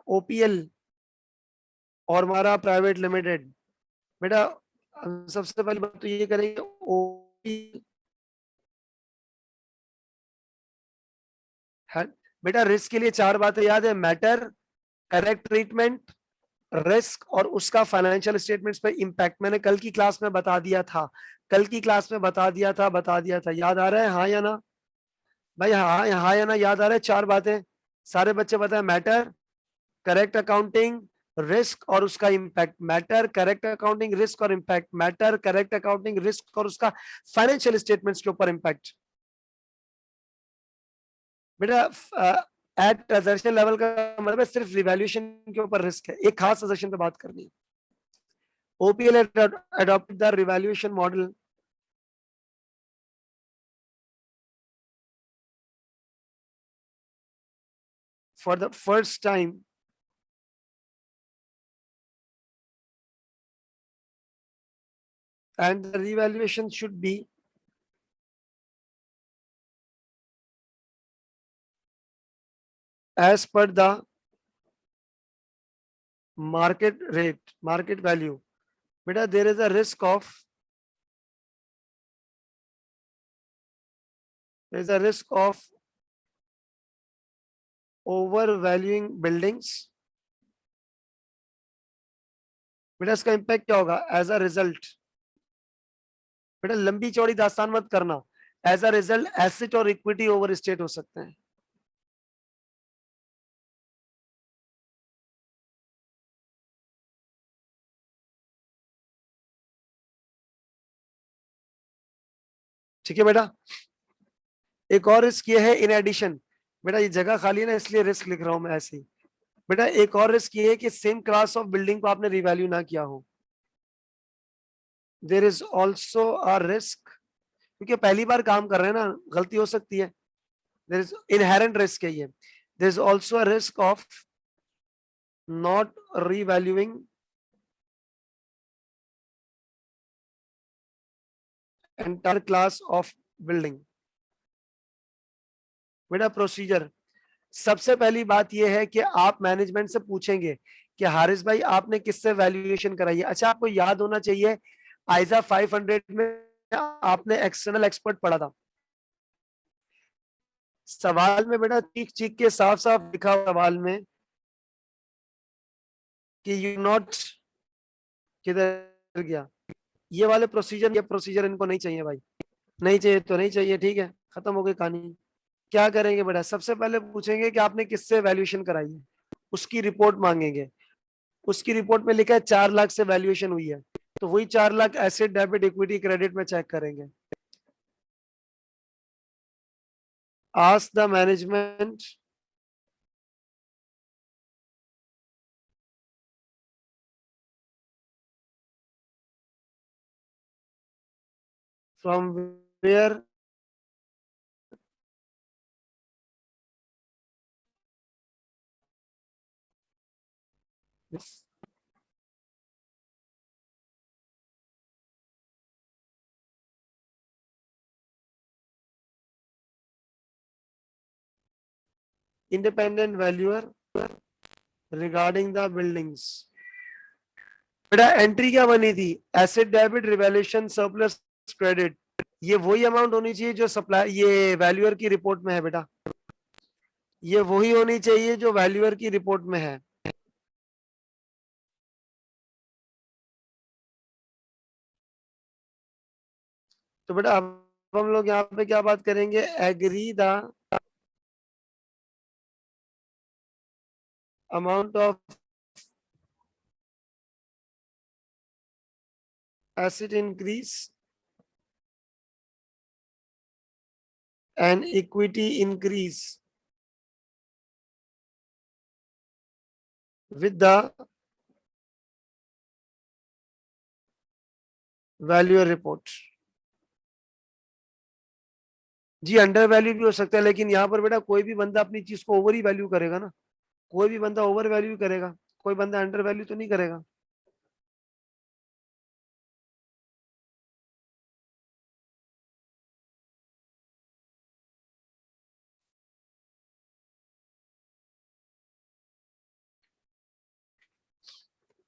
ओपीएल और हमारा प्राइवेट लिमिटेड। बेटा सबसे पहली बात तो ये करेंगे, ओपीएल है। बेटा रिस्क के लिए 4 बातें याद है: मैटर, करेक्ट ट्रीटमेंट, रिस्क और उसका फाइनेंशियल स्टेटमेंट्स पे इम्पैक्ट। मैंने कल की क्लास में बता दिया था, कल की क्लास में बता दिया था, याद आ रहा है हाँ या ना? भाई हाँ हाँ या ना, याद आ रहा है? 4 बातें सारे बच्चे बताए: मैटर, करेक्ट अकाउंटिंग, रिस्क और उसका impact. Matter, correct accounting, risk और impact. Matter, correct accounting, risk और उसका फाइनेंशियल स्टेटमेंट्स के ऊपर इम्पैक्ट। बेटा एट ट्रांजैक्शन लेवल का मतलब है सिर्फ रिवैल्यूएशन के ऊपर रिस्क है, एक खास ट्रांजैक्शन पे बात करनी है। OPL adopted the revaluation model for the first time and the revaluation should be as per the market rate, market value. Beta, there is a risk of, there is a risk of overvaluing buildings. बेटा इसका इम्पैक्ट क्या होगा? एज अ रिजल्ट, बेटा लंबी चौड़ी दास्तान मत करना, एज अ रिजल्ट एसेट और इक्विटी ओवर स्टेट हो सकते हैं। ठीक है बेटा, एक और रिस्क ये है इन एडिशन। बेटा ये जगह खाली है ना, इसलिए रिस्क लिख रहा हूं मैं ऐसे ही। बेटा एक और रिस्क ये है कि सेम क्लास ऑफ बिल्डिंग को आपने रिवैल्यू ना किया हो। देर इज ऑल्सो अ रिस्क, क्योंकि पहली बार काम कर रहे हैं ना, गलती हो सकती है। देर इज इनहेरेंट रिस्क है ये। There is also a risk of not revaluing entire class of building. बेटा प्रोसीजर, सबसे पहली बात यह है कि आप मैनेजमेंट से पूछेंगे कि हारिस भाई आपने किससे वैल्यूएशन कराई है। अच्छा आपको याद होना चाहिए, आइजा 500 में आपने एक्सटर्नल एक्सपर्ट पढ़ा था। सवाल में बेटा चीख चीख के साफ साफ लिखा हुआ सवाल में कि यू नॉट, किधर गया ये वाले प्रोसीजर? ये प्रोसीजर इनको नहीं चाहिए भाई, नहीं चाहिए तो नहीं चाहिए, ठीक है, खत्म हो गई कहानी। क्या करेंगे बेटा, सबसे पहले पूछेंगे कि आपने किससे वैल्यूएशन कराई है, उसकी रिपोर्ट मांगेंगे। उसकी रिपोर्ट में लिखा है 4 लाख से वैल्यूएशन हुई है, तो वही 4 lakh asset debit equity credit में चेक करेंगे। ask the management from where independent valuer regarding the buildings. बेटा एंट्री क्या बनी थी? Asset debit revaluation surplus credit. ये वही अमाउंट होनी चाहिए जो सप्लाई ये वैल्यूअर की रिपोर्ट में है बेटा। ये वही होनी चाहिए जो वैल्यूअर की रिपोर्ट में है। तो बेटा अब हम लोग यहाँ पे क्या बात करेंगे? Agree the amount of asset increase and equity increase with the valuer report. जी अंडर वैल्यू भी हो सकता है, लेकिन यहाँ पर बेटा कोई भी बंदा अपनी चीज को ओवर ही वैल्यू करेगा ना। कोई भी बंदा ओवर वैल्यू करेगा, कोई बंदा अंडर वैल्यू तो नहीं करेगा।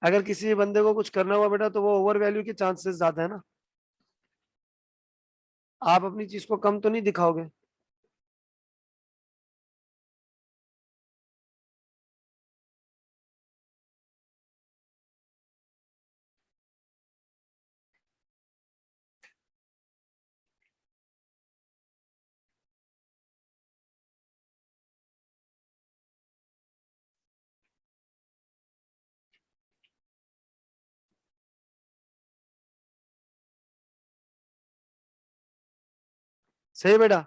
अगर किसी भी बंदे को कुछ करना हुआ बेटा तो वो ओवर वैल्यू के चांसेस ज्यादा है ना। आप अपनी चीज को कम तो नहीं दिखाओगे। सही बेटा।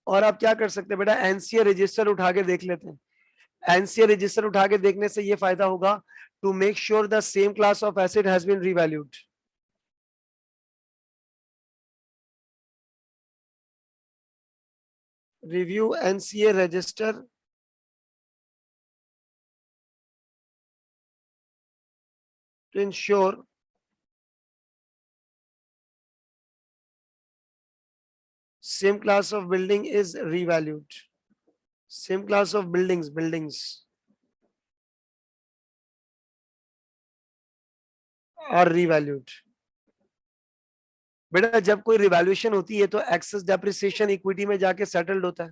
और आप क्या कर सकते हैं बेटा? एनसीए रजिस्टर उठा के देख लेते हैं। एनसीए रजिस्टर उठा के देखने से ये फायदा होगा, to make sure the same class of asset has been revalued. Review NCA register to ensure same class of building is revalued. Same class of buildings are revalued. बेटा जब कोई रिवैल्यूएशन होती है तो एक्सेस डेप्रिसिएशन इक्विटी में जाके सेटल्ड होता है।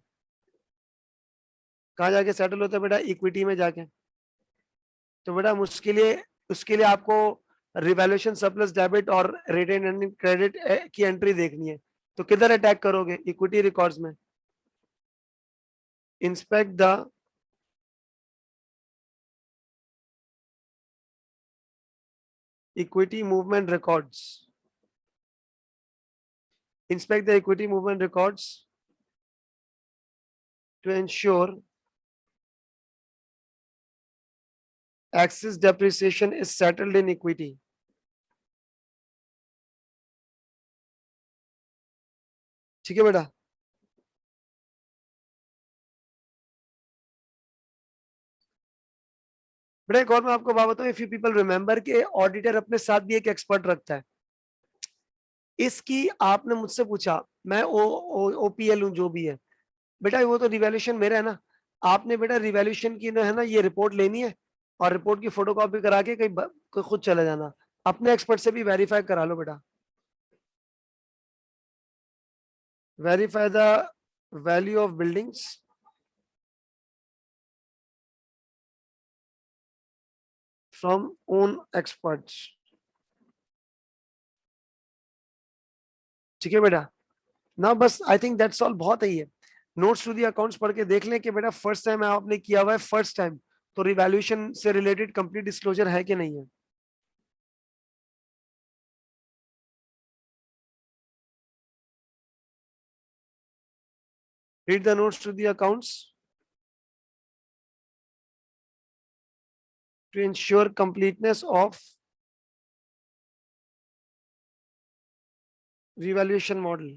कहाँ जाके सेटल होता है बेटा? इक्विटी में जाके। तो बेटा उसके लिए आपको रिवैल्यूएशन सरप्लस डेबिट और रिटेन अर्निंग क्रेडिट की एंट्री देखनी है। तो किधर अटैक करोगे? इक्विटी रिकॉर्ड्स में। Inspect the equity movement records. Inspect the equity movement records to ensure excess depreciation is settled in equity. ठीक है बेटा। बेटा एक और मैं आपको बात बताऊं, इफ यू पीपल रिमेंबर के ऑडिटर अपने साथ भी एक एक्सपर्ट रखता है। इसकी आपने मुझसे पूछा, मैं ओपीएल हूं जो भी है बेटा, वो तो रिवैल्यूएशन मेरा है ना। आपने बेटा रिवैल्यूएशन की है ना ये रिपोर्ट लेनी है, और रिपोर्ट की फोटोकॉपी करा के कहीं खुद चले जाना। अपने एक्सपर्ट से भी वेरीफाई करा लो बेटा। Verify the value of buildings from own experts. ठीक है बेटा ना, बस आई थिंक दैट्स ऑल, बहुत ही है। नोट्स टू दी अकाउंट्स पढ़ के देख लें कि बेटा फर्स्ट टाइम आपने किया हुआ है, फर्स्ट टाइम तो रिवैल्यूएशन से रिलेटेड कंप्लीट डिस्क्लोजर है कि नहीं है। Read the notes to the accounts to ensure completeness of revaluation model,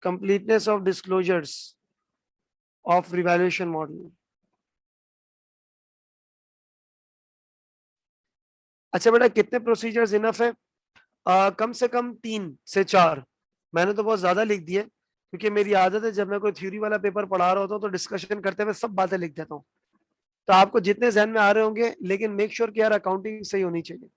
completeness of disclosures of revaluation model. अच्छा बेटा, कितने प्रोसीजर्स इनफ है? कम से कम 3 से 4। मैंने तो बहुत ज्यादा लिख दिए, क्योंकि मेरी आदत है जब मैं कोई थ्योरी वाला पेपर पढ़ा रहा होता हूँ तो डिस्कशन करते हुए सब बातें लिख देता हूँ। तो आपको जितने जहन में आ रहे होंगे, लेकिन मेक श्योर कि यार अकाउंटिंग सही होनी चाहिए।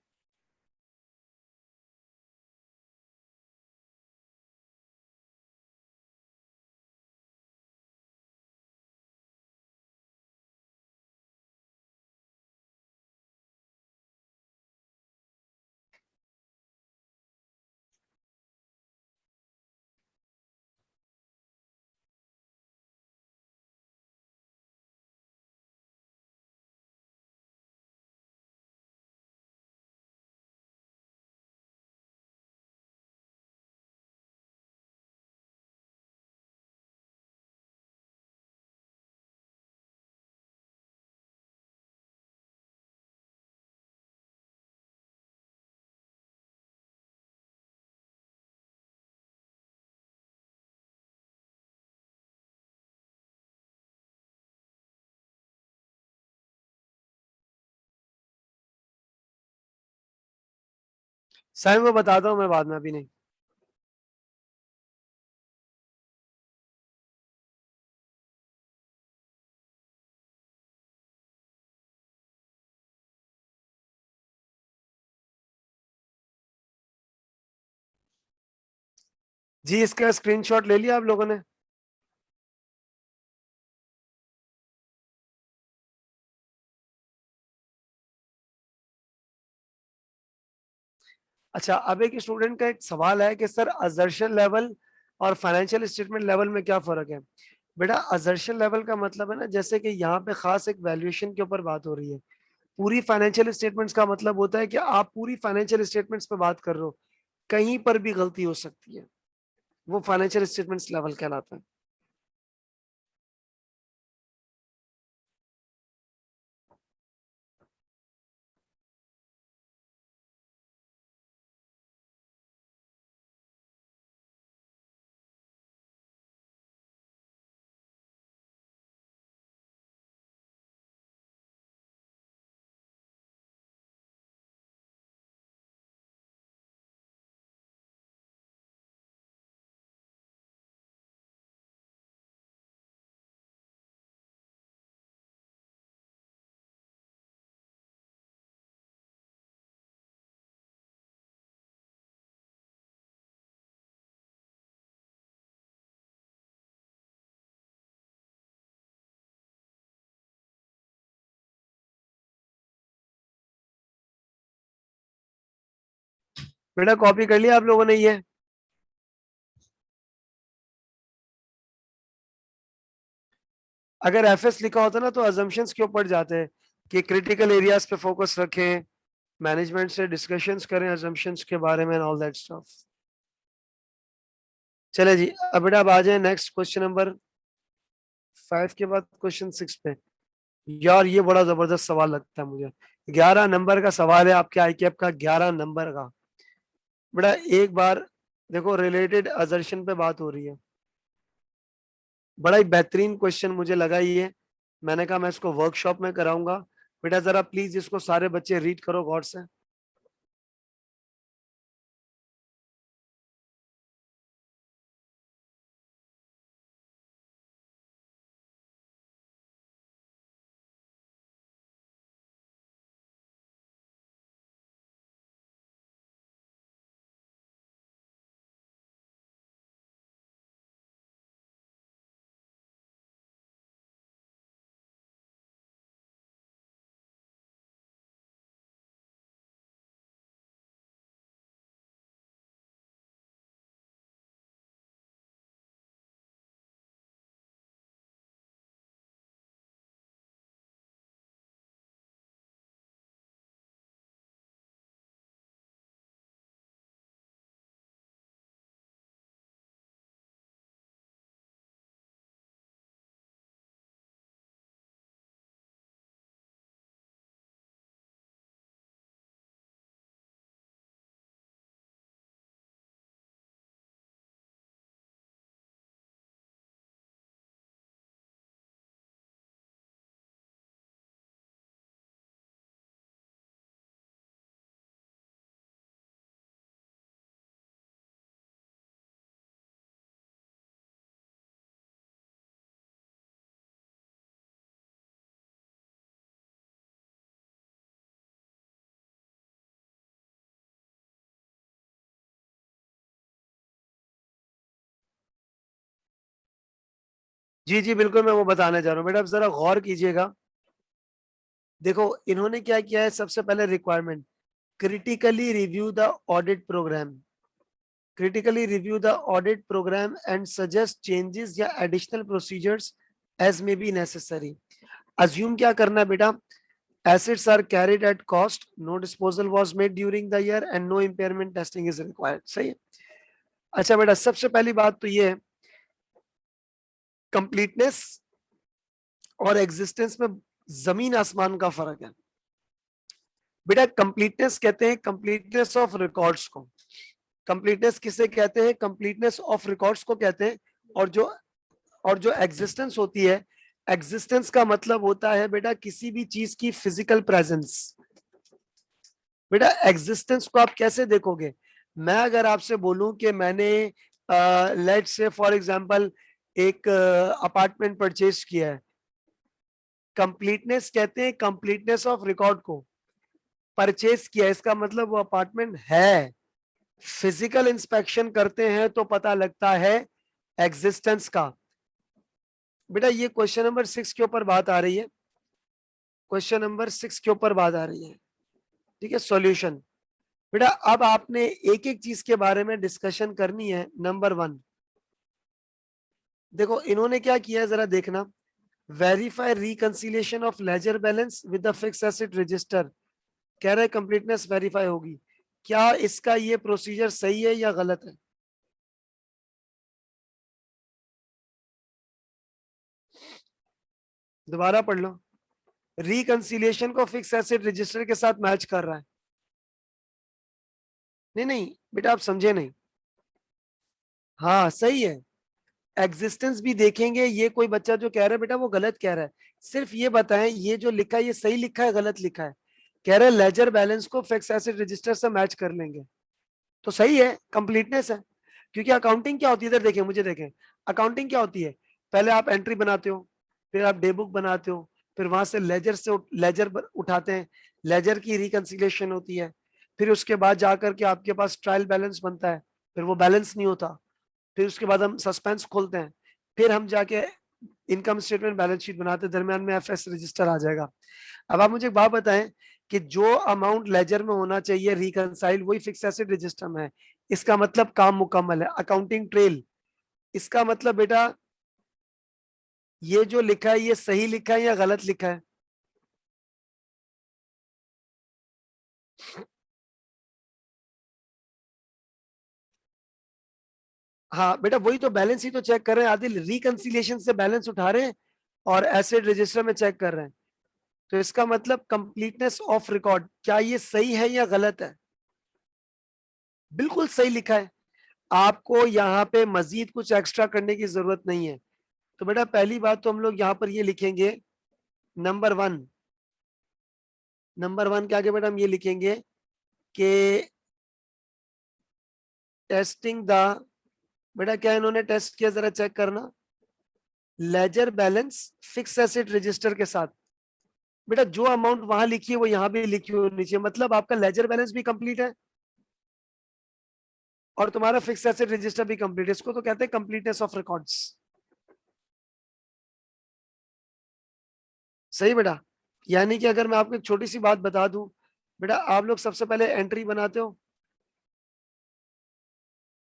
साइम को बताता हूँ मैं बाद में, अभी नहीं। जी, इसका स्क्रीनशॉट ले लिया आप लोगों ने? अच्छा, अब एक स्टूडेंट का एक सवाल है कि सर अजर्शन लेवल और फाइनेंशियल स्टेटमेंट लेवल में क्या फर्क है? बेटा, अजर्शन लेवल का मतलब है ना, जैसे कि यहाँ पे खास एक वैल्यूएशन के ऊपर बात हो रही है। पूरी फाइनेंशियल स्टेटमेंट्स का मतलब होता है कि आप पूरी फाइनेंशियल स्टेटमेंट्स पे बात कर रहे हो, कहीं पर भी गलती हो सकती है, वो फाइनेंशियल स्टेटमेंट्स लेवल कहलाता है। बेटा, कॉपी कर लिया आप लोगों ने ये? अगर एफएस लिखा होता ना तो अजम्पशंस के ऊपर जाते हैं कि क्रिटिकल एरियाज पे फोकस रखें, मैनेजमेंट से डिस्कशंस करें अजम्पशंस के बारे में, ऑल दैट स्टफ। चले जी, अब बेटा अब आ जाए नेक्स्ट क्वेश्चन नंबर 5 के बाद क्वेश्चन 6 पे। यार ये बड़ा जबरदस्त सवाल लगता है मुझे। 11 नंबर का सवाल है आपके आईकेएफ का, 11 नंबर का। बेटा एक बार देखो, रिलेटेड असर्शन पे बात हो रही है। बड़ा ही बेहतरीन क्वेश्चन मुझे लगा ये। मैंने कहा मैं इसको वर्कशॉप में कराऊंगा। बेटा जरा प्लीज इसको सारे बच्चे रीड करो गौर से। जी जी बिल्कुल, मैं वो बताने जा रहा हूँ बेटा, आप जरा गौर कीजिएगा। देखो इन्होंने क्या किया है, सबसे पहले requirement, critically review the audit program, critically review the audit program and suggest changes या additional procedures as may be necessary। assume क्या करना है बेटा, assets are carried at cost, no disposal was made during the year and no impairment testing is required। सही है। अच्छा बेटा, सबसे पहली बात तो ये है, कंप्लीटनेस और एग्जिस्टेंस में जमीन आसमान का फर्क है। बेटा कंप्लीटनेस कहते हैं कंप्लीटनेस ऑफ रिकॉर्ड्स को, कंप्लीटनेस किसे कहते हैं, कंप्लीटनेस ऑफ रिकॉर्ड्स को कहते हैं। और जो एग्जिस्टेंस होती है, एग्जिस्टेंस का मतलब होता है बेटा किसी भी चीज की फिजिकल प्रेजेंस। बेटा एग्जिस्टेंस को आप कैसे देखोगे, मैं अगर आपसे बोलूं कि मैंने लेट्स से फॉर एग्जांपल एक अपार्टमेंट परचेज किया है, कंप्लीटनेस कहते हैं कंप्लीटनेस ऑफ रिकॉर्ड को। परचेज किया इसका मतलब वो अपार्टमेंट है, फिजिकल इंस्पेक्शन करते हैं तो पता लगता है एग्जिस्टेंस का। बेटा ये क्वेश्चन नंबर 6 के ऊपर बात आ रही है, क्वेश्चन नंबर 6 के ऊपर बात आ रही है। ठीक है, सॉल्यूशन। बेटा अब आपने एक एक चीज के बारे में डिस्कशन करनी है। नंबर 1, देखो इन्होंने क्या किया है जरा देखना, verify reconciliation of ledger balance with the fix asset register. कह रहे कंप्लीटनेस वेरीफाई होगी, क्या इसका ये प्रोसीजर सही है या गलत है? दोबारा पढ़ लो, रिकंसिलिएशन को फिक्स एसेट रजिस्टर के साथ मैच कर रहा है। नहीं नहीं बेटा आप समझे नहीं, हाँ सही है। एग्जिस्टेंस भी देखेंगे, ये कोई बच्चा जो कह रहा है बेटा वो गलत कह रहा है, सिर्फ ये बताएं ये जो लिखा है ये सही लिखा है गलत लिखा है। कह रहे हैं लेजर बैलेंस को फिक्स एसेट रजिस्टर से मैच कर लेंगे, तो सही है, कंप्लीटनेस है। क्योंकि अकाउंटिंग क्या होती है, इधर देखें मुझे देखें, अकाउंटिंग क्या होती है, पहले आप एंट्री बनाते हो, फिर आप डे बुक बनाते हो, फिर वहां से लेजर से लेजर उठाते हैं, लेजर की रिकंसिलिएशन होती है, फिर उसके बाद जाकर के आपके पास ट्रायल बैलेंस बनता है, फिर वो बैलेंस नहीं होता, फिर उसके बाद हम सस्पेंस खोलते हैं, फिर हम जाके इनकम स्टेटमेंट बैलेंस शीट बनाते हैं, दरमियान में एफएस रजिस्टर आ जाएगा। अब आप मुझे एक बात बताएं कि जो अमाउंट लेजर में होना चाहिए रिकंसाइल वही फिक्स एसेट रजिस्टर में है, इसका मतलब काम मुकम्मल है। अकाउंटिंग ट्रेल, इसका मतलब बेटा ये जो लिखा है ये सही लिखा है या गलत लिखा है? हाँ बेटा वही तो बैलेंस ही तो चेक कर रहे हैं आदिल, रिकंसिलिएशन से बैलेंस उठा रहे हैं और एसेट रजिस्टर में चेक कर रहे हैं, तो इसका मतलब कंप्लीटनेस ऑफ रिकॉर्ड, क्या ये सही है या गलत है? बिल्कुल सही लिखा है, आपको यहाँ पे मजीद कुछ एक्स्ट्रा करने की जरूरत नहीं है। तो बेटा पहली बात तो हम लोग यहाँ पर ये लिखेंगे, नंबर 1, नंबर 1 के आगे बेटा हम ये लिखेंगे कि टेस्टिंग द, बेटा क्या इन्होंने टेस्ट किया जरा चेक करना, ledger balance fix asset register के साथ। बेटा जो अमाउंट वहां लिखी है वो यहाँ भी लिखी होनी चाहिए, मतलब आपका लेजर बैलेंस भी कंप्लीट है और तुम्हारा फिक्स एसेट रजिस्टर भी कंप्लीट है, इसको तो कहते हैं कंप्लीटनेस ऑफ रिकॉर्ड्स। सही बेटा, यानी कि अगर मैं आपको एक छोटी सी बात बता दूं, बेटा आप लोग सबसे पहले एंट्री बनाते हो,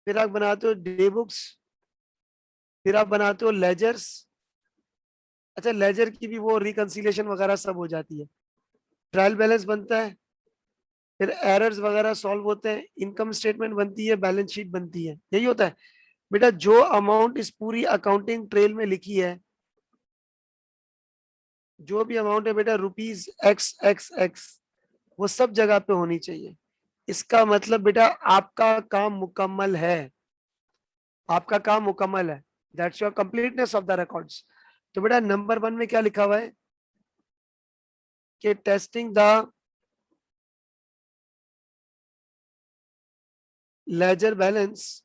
फिर आप बनाते हो डे बुक्स, फिर आप बनाते हो लेजर्स। अच्छा लेजर की भी वो रिकंसिलिएशन वगैरह सब हो जाती है, ट्रायल बैलेंस बनता है, फिर एरर्स वगैरह सॉल्व होते हैं, इनकम स्टेटमेंट बनती है, बैलेंस शीट बनती है, यही होता है। बेटा जो अमाउंट इस पूरी अकाउंटिंग ट्रेल में लिखी है, जो भी अमाउंट है बेटा रुपीज एक्स एक्स एक्स, वो सब जगह पे होनी चाहिए। इसका मतलब बेटा आपका काम मुकम्मल है, आपका काम मुकम्मल है, that's your completeness of the records. तो बेटा नंबर 1 में क्या लिखा हुआ है कि टेस्टिंग द लेजर बैलेंस,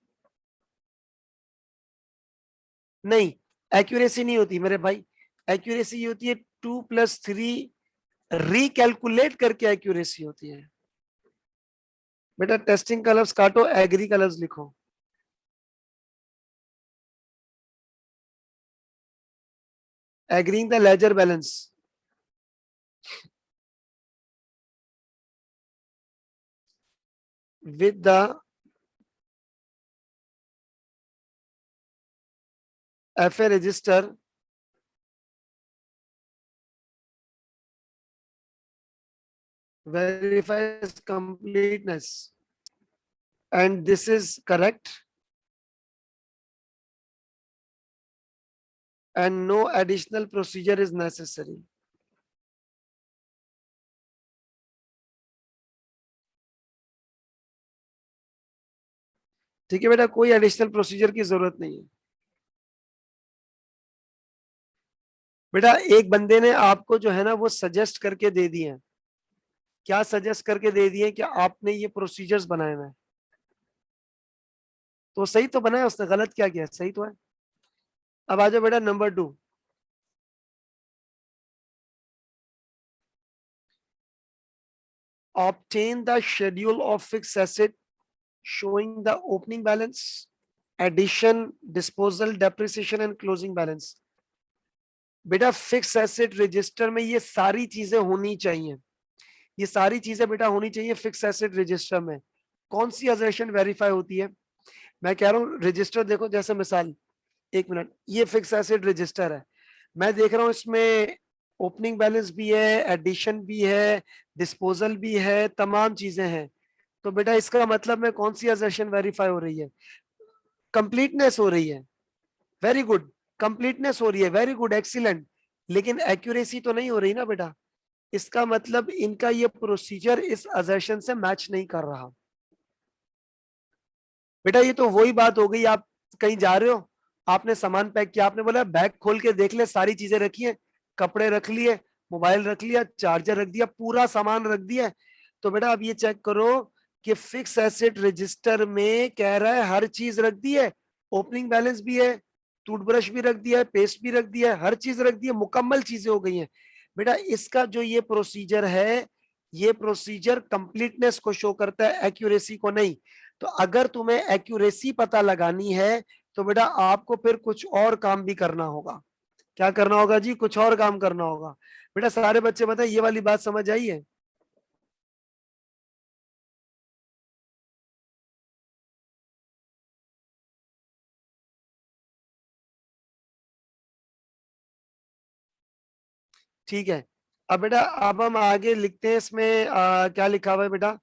नहीं एक्यूरेसी नहीं होती मेरे भाई, एक्यूरेसी ये होती है 2+3 रिकैलकुलेट करके एक्यूरेसी होती है। बेटा टेस्टिंग का लफ्ज काटो, एग्री का लफ्ज लिखो। agreeing the ledger balance with the FA register verifies completeness, and this is correct, and no additional procedure is necessary. ठीक है बेटा, कोई एडिशनल प्रोसीजर की जरूरत नहीं है। बेटा एक बंदे ने आपको जो है ना वो सजेस्ट करके दे दिए हैं। क्या सजेस्ट करके दे दिए कि आपने ये प्रोसीजर्स बनाए हुए हैं, तो सही तो बनाया उसने, गलत क्या किया, सही तो है। अब आ जाओ बेटा number 2। obtain the schedule of fixed asset showing the opening balance, addition, disposal, depreciation and closing balance। बेटा फिक्स एसेट रजिस्टर में ये सारी चीजें होनी चाहिए, ये सारी चीजें बेटा होनी चाहिए फिक्स एसेट रजिस्टर में। कौन सी अजर्शन वेरीफाई होती है, मैं कह रहा हूँ रजिस्टर देखो, जैसे मिसाल, एक मिनट, ये फिक्स एसेट रजिस्टर है, मैं देख रहा हूँ इसमें ओपनिंग बैलेंस भी है, एडिशन भी है, डिस्पोजल भी है, तमाम चीजें हैं। तो बेटा इसका मतलब में कौन सी अजर्शन वेरीफाई हो रही है, कंप्लीटनेस हो रही है। वेरी गुड, कंप्लीटनेस हो रही है, वेरी गुड, एक्सीलेंट। लेकिन एक्यूरेसी तो नहीं हो रही ना बेटा, इसका मतलब इनका ये प्रोसीजर इस अजर्शन से मैच नहीं कर रहा। बेटा ये तो वही बात हो गई, आप कहीं जा रहे हो, आपने सामान पैक किया, आपने बोला बैग खोल के देख ले, सारी चीजें रखी है, कपड़े रख लिए, मोबाइल रख लिया, चार्जर रख दिया, पूरा सामान रख दिया। तो बेटा आप ये चेक करो कि फिक्स एसेट रजिस्टर में कह रहा है हर चीज रख दी है, ओपनिंग बैलेंस भी है, टूथब्रश भी रख दिया है, पेस्ट भी रख दिया है, हर चीज रख दी है, मुकम्मल चीजें हो गई हैं। बेटा इसका जो ये प्रोसीजर है, ये प्रोसीजर कंप्लीटनेस को शो करता है, एक्यूरेसी को नहीं। तो अगर तुम्हें एक्यूरेसी पता लगानी है तो बेटा आपको फिर कुछ और काम भी करना होगा। क्या करना होगा जी, कुछ और काम करना होगा। बेटा सारे बच्चे बताए ये वाली बात समझ आई है। ठीक है, अब बेटा अब हम आगे लिखते हैं इसमें क्या लिखा हुआ है बेटा,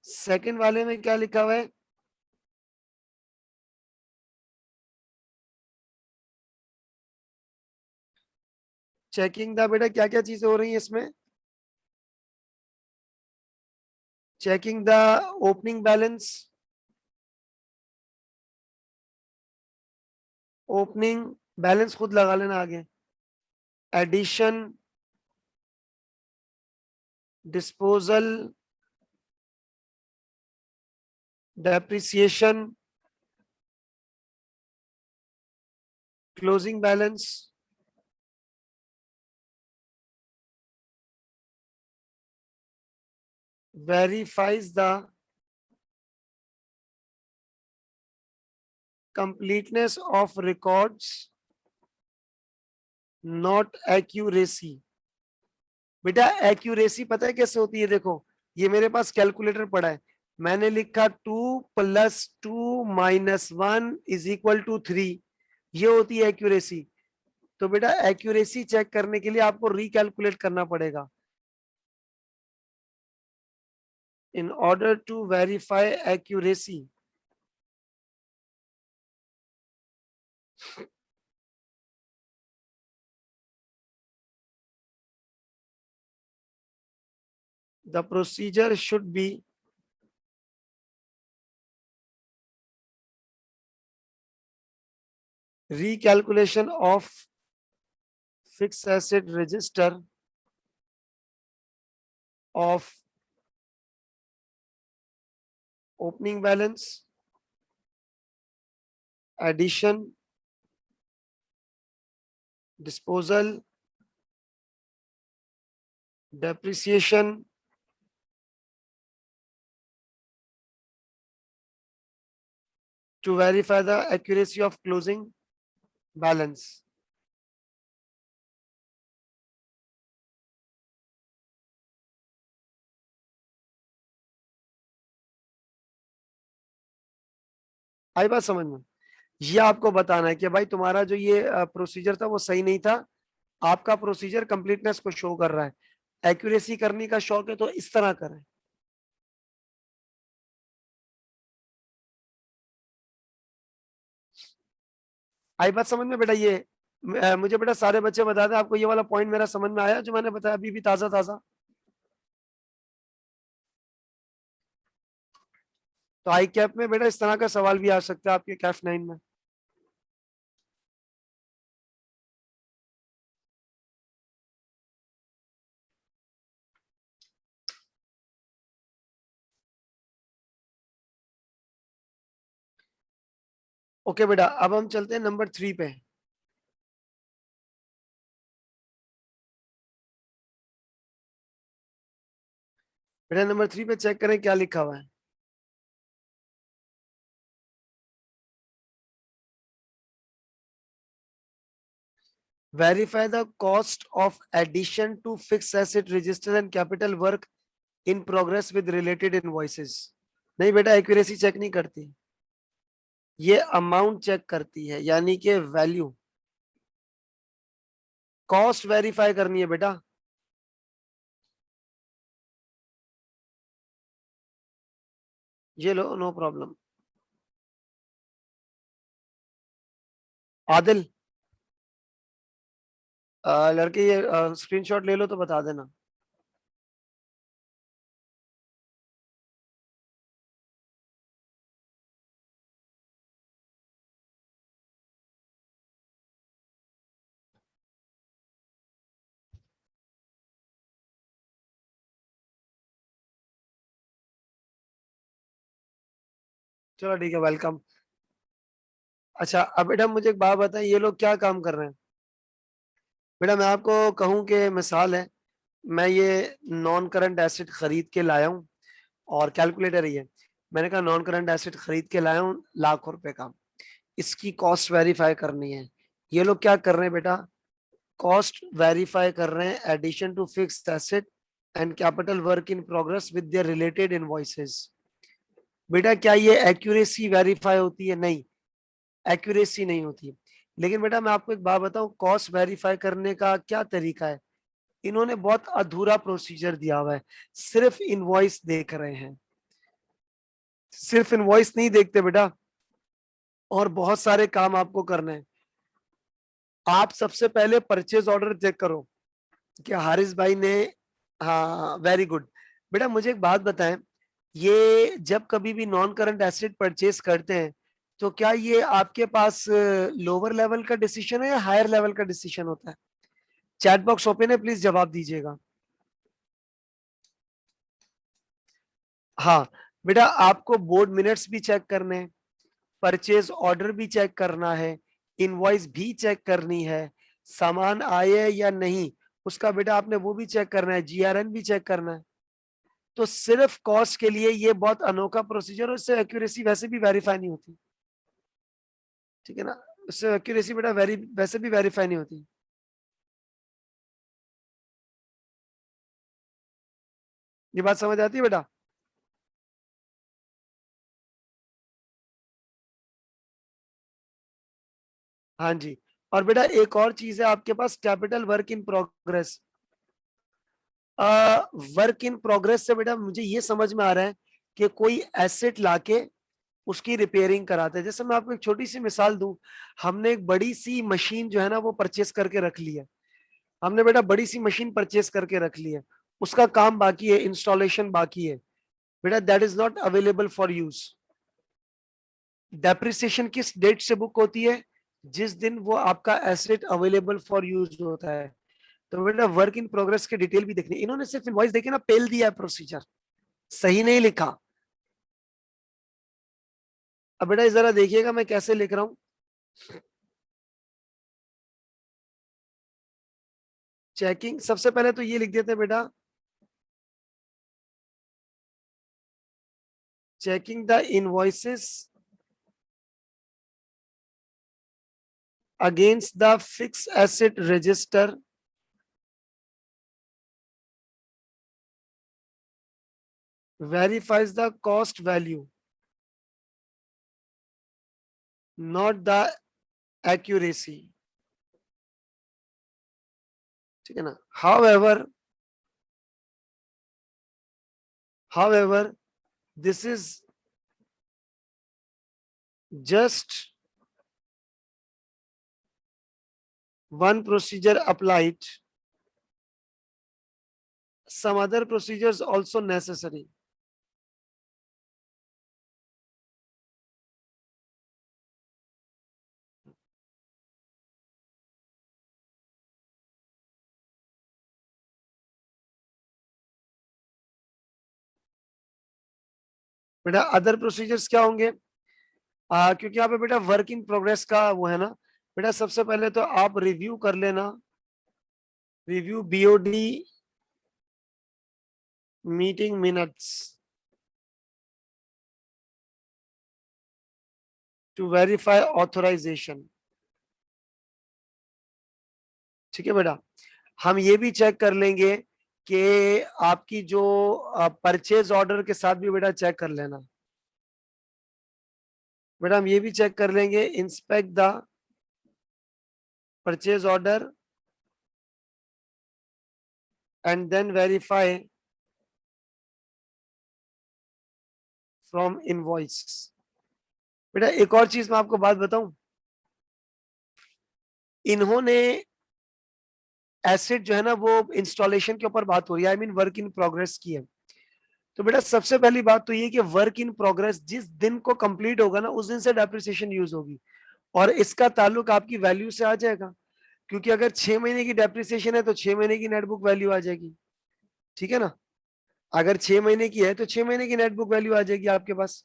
सेकंड वाले में क्या लिखा हुआ है, चेकिंग द, बेटा क्या क्या चीजें हो रही हैं इसमें, checking the opening balance, opening balance खुद लगा लेना आगे, addition, disposal, depreciation, closing balance, verifies the completeness of records, not accuracy। बेटा एक्यूरेसी पता है कैसे होती है, देखो ये मेरे पास कैलकुलेटर पड़ा है, मैंने लिखा 2+2 - 1 = 3, ये होती है एक्यूरेसी। तो बेटा एक्यूरेसी चेक करने के लिए आपको रिकैलकुलेट करना पड़ेगा। In order to verify accuracy, the procedure should be recalculation of fixed asset register of opening balance, addition, disposal, depreciation, to verify the accuracy of closing balance। आई बात समझ में? ये आपको बताना है कि भाई तुम्हारा जो ये प्रोसीजर था वो सही नहीं था, आपका प्रोसीजर कंप्लीटनेस को शो कर रहा है, एक्यूरेसी करने का शौक है तो इस तरह करें। आई बात समझ में बेटा? ये मुझे बेटा सारे बच्चे बता दें, आपको ये वाला पॉइंट मेरा समझ में आया जो मैंने बताया अभी भी ताजा ताजा? तो आई कैप में बेटा इस तरह का सवाल भी आ सकता है आपके कैफ 9 में। ओके बेटा, अब हम चलते हैं नंबर 3 पे। बेटा नंबर 3 पे चेक करें क्या लिखा हुआ है। Verify the cost of addition to fix asset register and capital work in progress with related invoices. नहीं बेटा, एक्यूरेसी चेक नहीं करती, ये अमाउंट चेक करती है, यानी कि वैल्यू। कॉस्ट वेरीफाई करनी है बेटा। ये लो, नो प्रॉब्लम। आदिल, लड़के ये स्क्रीनशॉट ले लो तो बता देना। चलो ठीक है, वेलकम। अच्छा अब बेटा मुझे एक बात बताएं, ये लोग क्या काम कर रहे हैं? बेटा मैं आपको कहूं कि मिसाल है, मैं ये नॉन करंट एसेट खरीद के लाया हूं, और कैलकुलेटर ही है। मैंने कहा नॉन करंट एसेट खरीद के लाया हूं लाखों रुपए का, इसकी कॉस्ट वेरीफाई करनी है। ये लोग क्या कर रहे हैं बेटा? कॉस्ट वेरीफाई कर रहे हैं addition to fixed asset and capital work in progress with their related invoices. बेटा क्या ये एक्यूरेसी वेरीफाई होती है? नहीं, एक्यूरेसी नहीं होती। लेकिन बेटा मैं आपको एक बात बताऊं, कॉस्ट वेरीफाई करने का क्या तरीका है? इन्होंने बहुत अधूरा प्रोसीजर दिया हुआ है, सिर्फ इनवॉइस देख रहे हैं। सिर्फ इनवॉइस नहीं देखते बेटा, और बहुत सारे काम आपको करने हैं। आप सबसे पहले परचेज ऑर्डर चेक करो कि हारिस भाई ने, हाँ वेरी गुड। बेटा मुझे एक बात बताएं, ये जब कभी भी नॉन करंट एसेट परचेज करते हैं तो क्या ये आपके पास लोअर लेवल का डिसीजन है या हायर लेवल का डिसीजन होता है? चैट बॉक्स ओपन है, प्लीज जवाब दीजिएगा। हाँ बेटा, आपको बोर्ड मिनट्स भी चेक करने हैं, परचेज ऑर्डर भी चेक करना है, इनवॉइस भी चेक करनी है, सामान आए या नहीं उसका बेटा आपने वो भी चेक करना है, जीआरएन भी चेक करना है। तो सिर्फ कॉस्ट के लिए ये बहुत अनोखा प्रोसीजर है, उससे एक्यूरेसी वैसे भी वेरीफाई नहीं होती। ठीक है ना? उससे एक्यूरेसी बेटा वैसे भी वेरीफाई नहीं होती। ये बात समझ आती है बेटा? हाँ जी। और बेटा एक और चीज है आपके पास, capital work in progress. Work in progress से बेटा मुझे ये समझ में आ रहा है कि कोई एसेट लाके उसकी रिपेयरिंग कराते हैं। जैसे मैं आपको एक छोटी सी मिसाल दूं, हमने एक बड़ी सी मशीन जो है ना वो परचेस करके रख ली है। हमने बेटा बड़ी सी मशीन परचेस करके रख ली है, उसका काम बाकी है, इंस्टॉलेशन बाकी है। बेटा that is not available for use. Depreciation किस डेट से बुक होती है? जिस दिन वो आपका एसेट अवेलेबल फॉर यूज होता है। तो बेटा वर्क इन प्रोग्रेस के डिटेल भी देखनी। इन्होंने सिर्फ इनवॉइस देखे ना, पेल दिया है प्रोसीजर, सही नहीं लिखा। अब बेटा जरा देखिएगा मैं कैसे लिख रहा हूं। चेकिंग, सबसे पहले तो ये लिख देते हैं बेटा, checking the invoices against the fixed asset register verifies the cost value not the accuracy, ठीक है ना। However however this is just one procedure applied, some other procedures also necessary. बेटा अदर प्रोसीजर्स क्या होंगे? क्योंकि यहाँ पे बेटा वर्क इन प्रोग्रेस का वो है ना। बेटा सबसे पहले तो आप रिव्यू कर लेना, review BOD meeting minutes to verify authorisation, ठीक है बेटा। हम ये भी चेक कर लेंगे कि आपकी जो परचेज ऑर्डर के साथ भी बेटा चेक कर लेना। बेटा हम ये भी चेक कर लेंगे, inspect the purchase order and then verify from invoice। बेटा एक और चीज मैं आपको बात बताऊं, इन्होंने एसेट जो है ना वो इंस्टॉलेशन के ऊपर बात हो रही है, I mean work in progress की है। तो बेटा सबसे पहली बात तो ये कि वर्क इन प्रोग्रेस जिस दिन को कंप्लीट होगा ना उस दिन से डेप्रिसिएशन यूज होगी, और इसका ताल्लुक आपकी वैल्यू से आ जाएगा। क्योंकि अगर 6 महीने की डेप्रिसिएशन है तो 6 महीने की नेटबुक वैल्यू आ जाएगी, ठीक है ना। अगर 6 महीने की है तो 6 महीने की नेटबुक वैल्यू आ जाएगी आपके पास।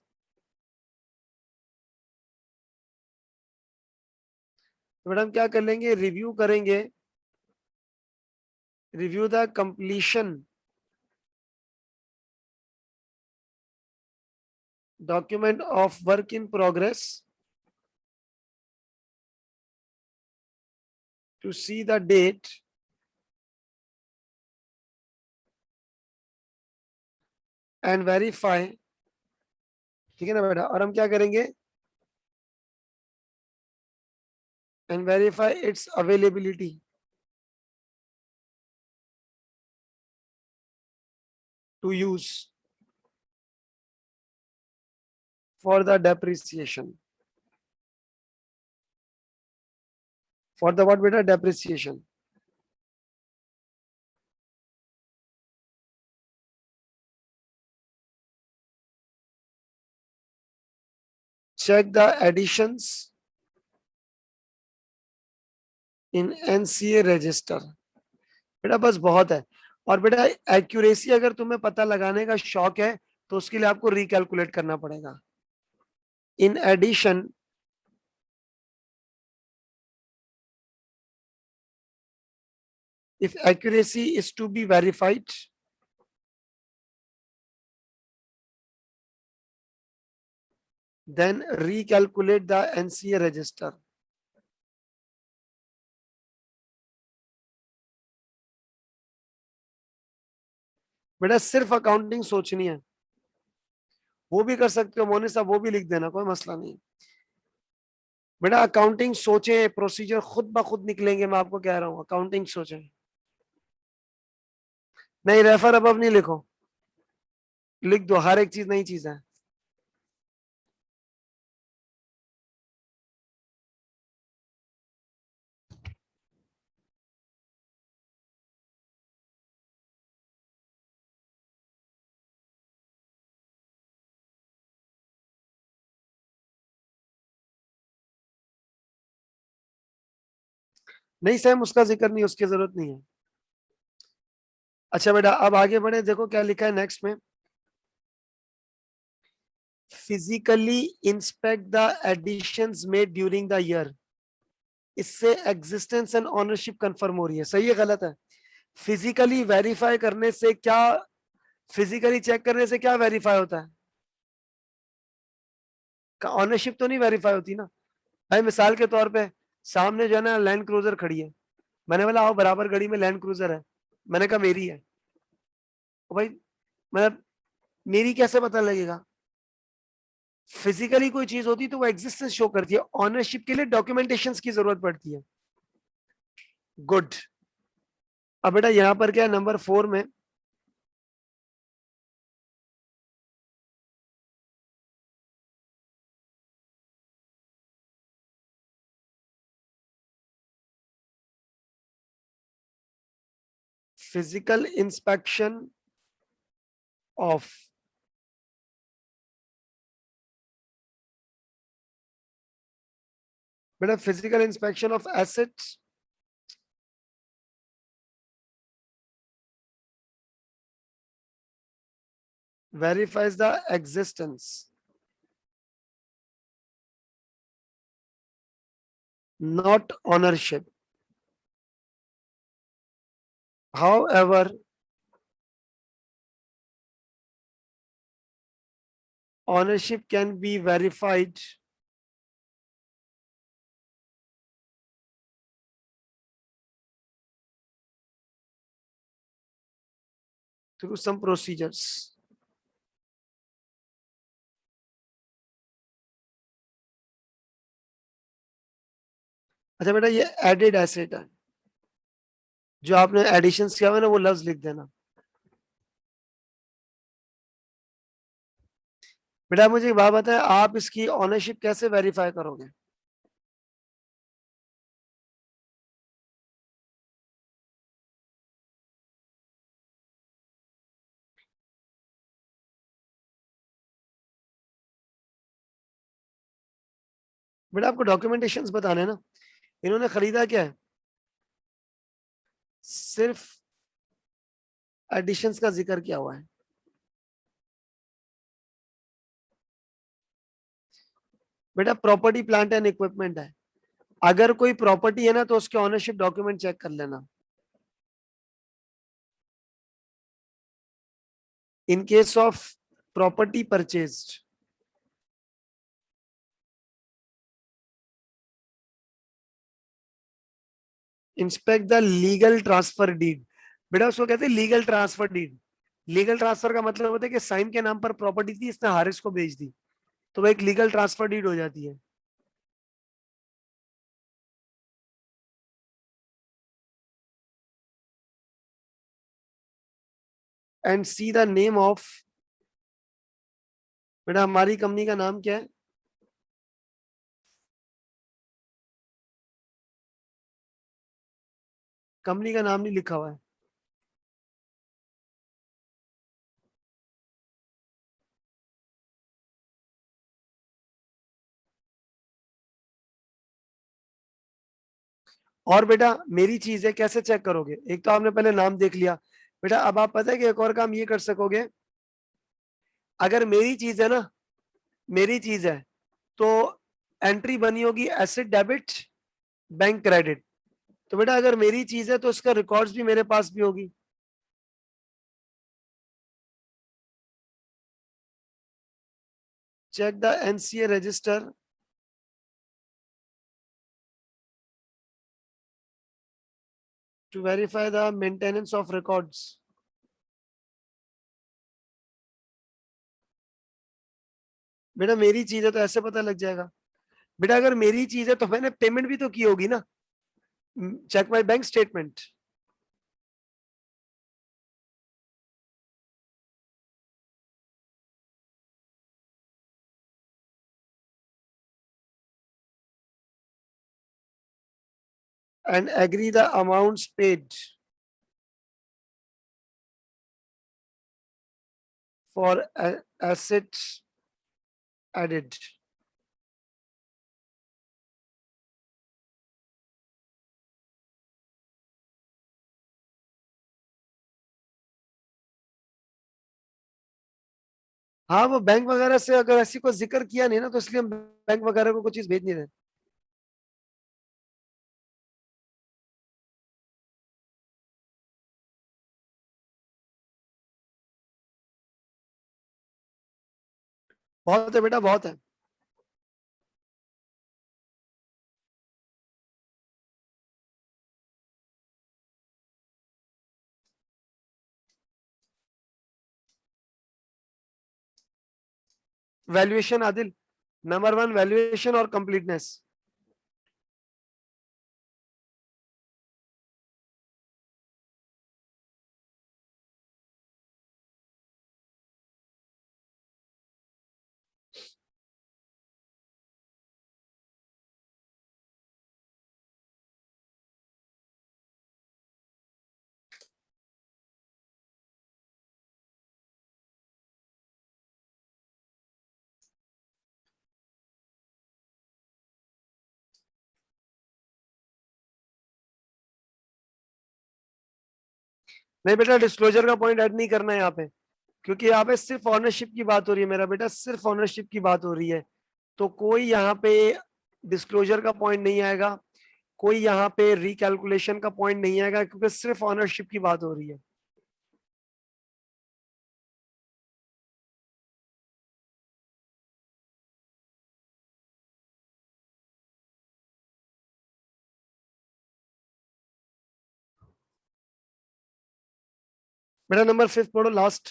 तो मैडम क्या कर लेंगे, रिव्यू करेंगे, review the completion document of work in progress to see the date and verify, ठीक है ना बेटा। और हम क्या करेंगे, and verify its availability to use for the depreciation, for the what beta depreciation। check the additions in NCA register। बेटा बस बहुत है। और बेटा एक्यूरेसी अगर तुम्हें पता लगाने का शौक है तो उसके लिए आपको रिकैलकुलेट करना पड़ेगा। In addition if accuracy is to be verified, then recalculate the NCA register। बेटा सिर्फ अकाउंटिंग सोचनी है, वो भी कर सकते हो मोनी साहब, वो भी लिख देना, कोई मसला नहीं। बेटा अकाउंटिंग सोचें, प्रोसीजर खुद ब खुद निकलेंगे, मैं आपको कह रहा हूँ अकाउंटिंग सोचें। नहीं रेफर अब नहीं लिखो, लिख दो, हर एक चीज नई चीज है। नहीं सैम उसका जिक्र नहीं, उसकी जरूरत नहीं है। अच्छा बेटा अब आगे बढ़े, देखो क्या लिखा है नेक्स्ट में, physically inspect the additions made during the year. इससे एग्जिस्टेंस एंड ऑनरशिप कंफर्म हो रही है, सही है गलत है? फिजिकली वेरीफाई करने से क्या, फिजिकली चेक करने से क्या वेरीफाई होता है? ऑनरशिप तो नहीं वेरीफाई होती ना। भाई मिसाल के तौर पे सामने जो है ना लैंड क्रूजर खड़ी है, मैंने बोला आओ बराबर गड़ी में लैंड क्रूजर है, मैंने कहा मेरी है। ओ भाई मतलब मेरी कैसे पता लगेगा? फिजिकली कोई चीज होती तो वो एग्जिस्टेंस शो करती है, ऑनरशिप के लिए डॉक्यूमेंटेशन की जरूरत पड़ती है। गुड। अब बेटा यहां पर क्या है, नंबर 4 में फिजिकल इंस्पेक्शन ऑफ, बेटा physical inspection of assets verifies the existence, not ownership. However, ownership can be verified through some procedures. अच्छा बेटा ये एडेड एसेट है, जो आपने एडिशन किया हुआ है ना वो लफ्ज लिख देना। बेटा मुझे एक बात बताएं, आप इसकी ऑनरशिप कैसे वेरीफाई करोगे? बेटा आपको डॉक्यूमेंटेशंस बताने हैं ना। इन्होंने खरीदा क्या है? सिर्फ एडिशंस का जिक्र किया हुआ है। बेटा प्रॉपर्टी प्लांट एंड इक्विपमेंट है, अगर कोई प्रॉपर्टी है ना तो उसके ऑनरशिप डॉक्यूमेंट चेक कर लेना। In case of property purchased, inspect the legal transfer deed. बेटा उसको कहते हैं legal transfer deed. Legal transfer का मतलब होता है कि साइम के नाम पर प्रॉपर्टी थी, इसने हारिस को बेच दी, तो वो एक लीगल ट्रांसफर डीड हो जाती है। And see the name of, बेटा हमारी कंपनी का नाम क्या है? कंपनी का नाम नहीं लिखा हुआ है। और बेटा मेरी चीज है, कैसे चेक करोगे? एक तो आपने पहले नाम देख लिया। बेटा अब आप पता है कि एक और काम ये कर सकोगे, अगर मेरी चीज है ना, मेरी चीज है तो एंट्री बनी होगी एसेट डेबिट बैंक क्रेडिट। तो बेटा अगर मेरी चीज है तो उसका रिकॉर्ड्स भी मेरे पास भी होगी। Check the NCA register to verify the maintenance of records. बेटा मेरी चीज है तो ऐसे पता लग जाएगा। बेटा अगर मेरी चीज है तो मैंने पेमेंट भी तो की होगी ना। Check my bank statement. And agree the amounts paid for assets added. हाँ वो बैंक वगैरह से अगर ऐसी कोई जिक्र किया नहीं ना तो इसलिए हम बैंक वगैरह को कुछ चीज भेज नहीं रहे। बहुत है बेटा, बहुत है। वैल्यूएशन आदिल, नंबर 1 वैल्यूएशन और कंप्लीटनेस। नहीं बेटा, डिस्क्लोजर का पॉइंट ऐड नहीं करना है यहाँ पे, क्योंकि यहाँ पे सिर्फ ऑनरशिप की बात हो रही है मेरा बेटा, सिर्फ ऑनरशिप की बात हो रही है। तो कोई यहाँ पे डिस्क्लोजर का पॉइंट नहीं आएगा, कोई यहाँ पे रिकैलकुलेशन का पॉइंट नहीं आएगा, क्योंकि सिर्फ ऑनरशिप की बात हो रही है। बेटा नंबर 5 पढ़ो, लास्ट।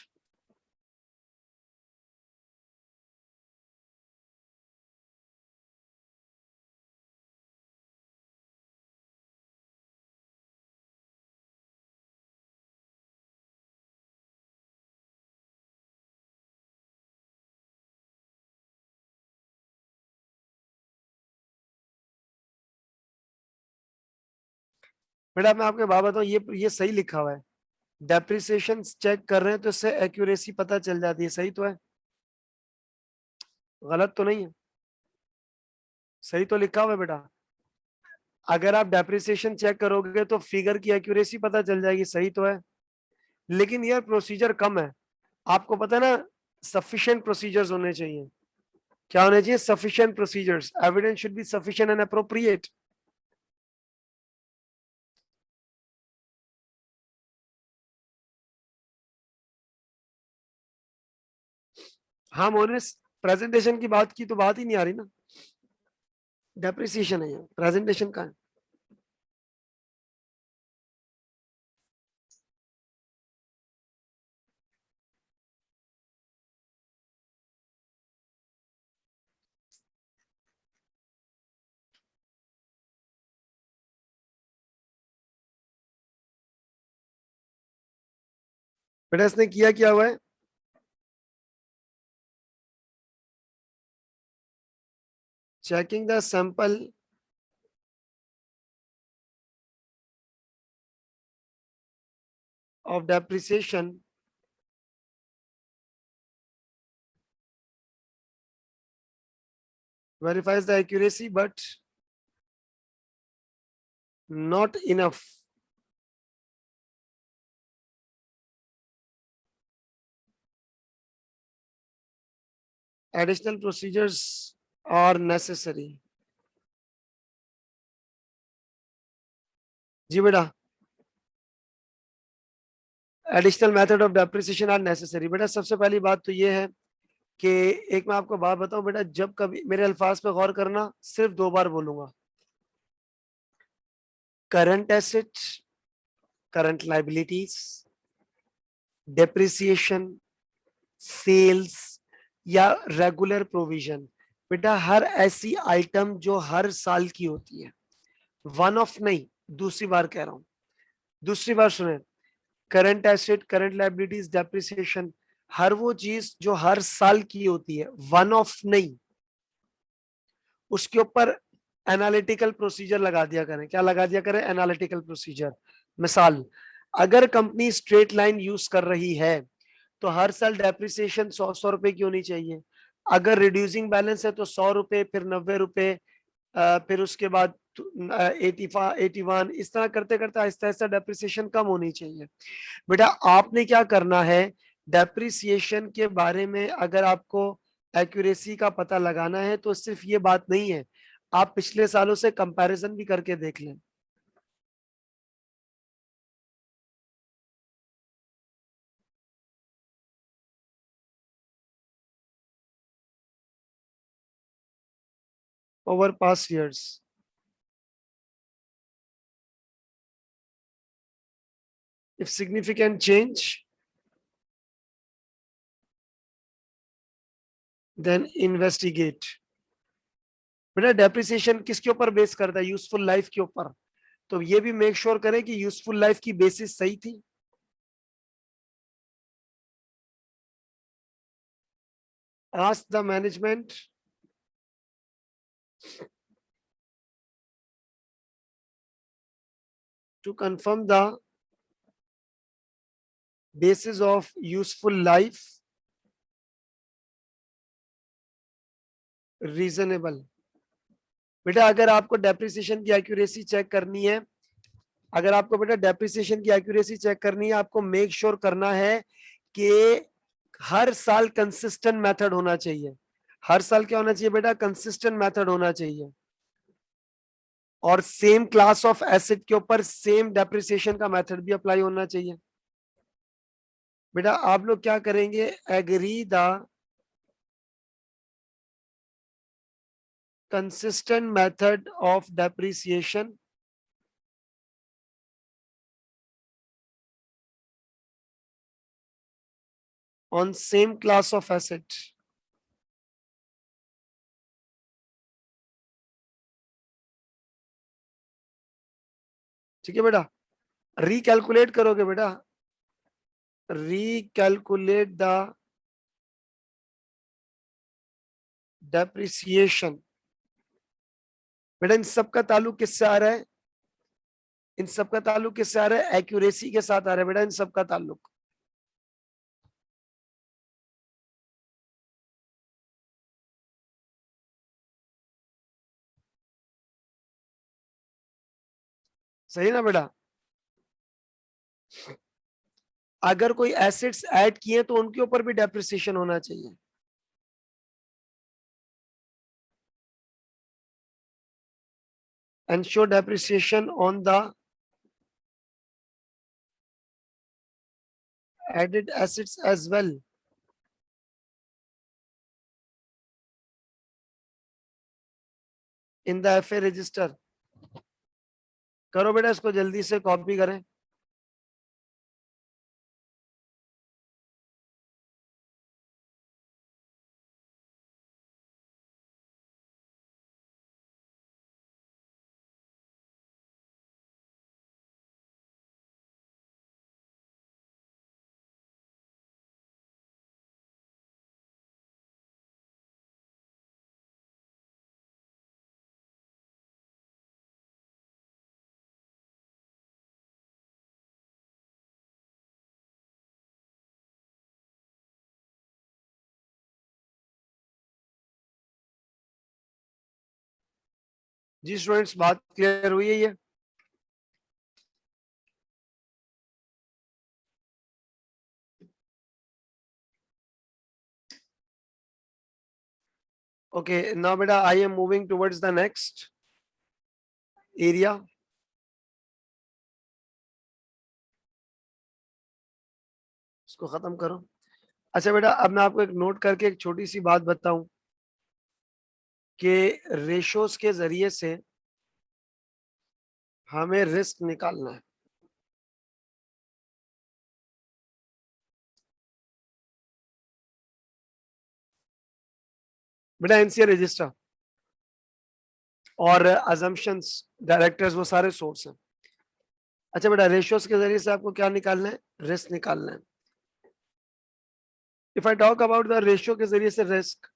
बेटा मैं आपके बात बताऊं, ये सही लिखा हुआ है। डेप्रिसिएशन चेक कर रहे हैं तो इससे एक्यूरेसी पता चल जाती है, सही तो है, गलत तो नहीं है, सही तो लिखा हुआ है बेटा। अगर आप डेप्रिसिएशन चेक करोगे तो फिगर की एक्यूरेसी पता चल जाएगी, सही तो है। लेकिन यार प्रोसीजर कम है, आपको पता है ना, सफिशिएंट प्रोसीजर्स होने चाहिए। क्या होने चाहिए? Sufficient procedures, evidence should be sufficient and appropriate. हाँ मोनिस, प्रेजेंटेशन की बात की तो बात ही नहीं आ रही ना, डेप्रिसिएशन है, प्रेजेंटेशन का है। बेटा इसने किया क्या हुआ है, checking the sample of depreciation verifies the accuracy but not enough. Additional procedures are necessary. जी बेटा, additional method of depreciation are necessary. बेटा सबसे पहली बात तो ये है कि एक मैं आपको बात बताऊं बेटा, जब कभी मेरे अल्फाज पे गौर करना, सिर्फ 2 बार बोलूंगा, current asset, current liabilities, depreciation, sales या रेगुलर प्रोविजन। बेटा हर ऐसी आइटम जो हर साल की होती है, वन ऑफ नहीं, दूसरी बार कह रहा हूं, दूसरी बार सुने, current asset, current liabilities, depreciation, हर वो चीज जो हर साल की होती है, वन ऑफ नहीं, उसके ऊपर एनालिटिकल प्रोसीजर लगा दिया करें। क्या लगा दिया करें? Analytical procedure. मिसाल, अगर कंपनी स्ट्रेट लाइन यूज कर रही है तो हर साल डेप्रिसिएशन 100 रुपए की होनी चाहिए। अगर रिड्यूसिंग बैलेंस है तो 100 रुपए, फिर 90 रुपए, फिर उसके बाद 81, इस तरह करते करते आहिस्ता आहिस्ता डेप्रिसिएशन कम होनी चाहिए। बेटा आपने क्या करना है, डेप्रिसिएशन के बारे में अगर आपको एक्यूरेसी का पता लगाना है तो सिर्फ ये बात नहीं है, आप पिछले सालों से कंपैरिजन भी करके देख लें। Over past years, if significant change then investigate. बेटा डेप्रिसिएशन किसके ऊपर बेस करता है? यूजफुल लाइफ के ऊपर। तो ये भी मेक श्योर करें कि यूजफुल लाइफ की बेसिस सही थी। Ask the management to confirm the basis of useful life reasonable। बेटा अगर आपको डेप्रिसिएशन की एक्यूरेसी चेक करनी है, अगर आपको बेटा डेप्रिसिएशन की एक्यूरेसी चेक करनी है, आपको मेक श्योर करना है कि हर साल कंसिस्टेंट मेथड होना चाहिए। हर साल क्या होना चाहिए बेटा? कंसिस्टेंट मेथड होना चाहिए, और सेम क्लास ऑफ एसेट के ऊपर सेम डेप्रिसिएशन का मेथड भी अप्लाई होना चाहिए। बेटा आप लोग क्या करेंगे? Agree the consistent method of depreciation on same class of asset। ठीक है बेटा, रिकैलकुलेट करोगे बेटा, रिकैलकुलेट द डेप्रिसिएशन। बेटा इन सब का ताल्लुक किससे आ रहा है? इन सब का ताल्लुक किससे आ रहा है? एक्यूरेसी के साथ आ रहा है बेटा इन सब का ताल्लुक। सही ना बेटा? अगर कोई एसेट्स ऐड किए तो उनके ऊपर भी डेप्रिसिएशन होना चाहिए। Ensure depreciation on the added assets as well in the FA register। करो बेटा इसको जल्दी से कॉपी करें। जी स्टूडेंट्स, बात क्लियर हुई है ये? Okay, now beta, I am moving towards the next area। इसको खत्म करो। अच्छा बेटा, अब मैं आपको एक नोट करके एक छोटी सी बात बताऊं कि रेशोस के जरिए से हमें रिस्क निकालना है। बेटा एनसीए रजिस्टर और अजम्पशंस, डायरेक्टर्स, वो सारे सोर्स हैं। अच्छा बेटा, रेशोस के जरिए से आपको क्या निकालना है? रिस्क निकालना है। If I talk about the ratio के जरिए से रिस्क,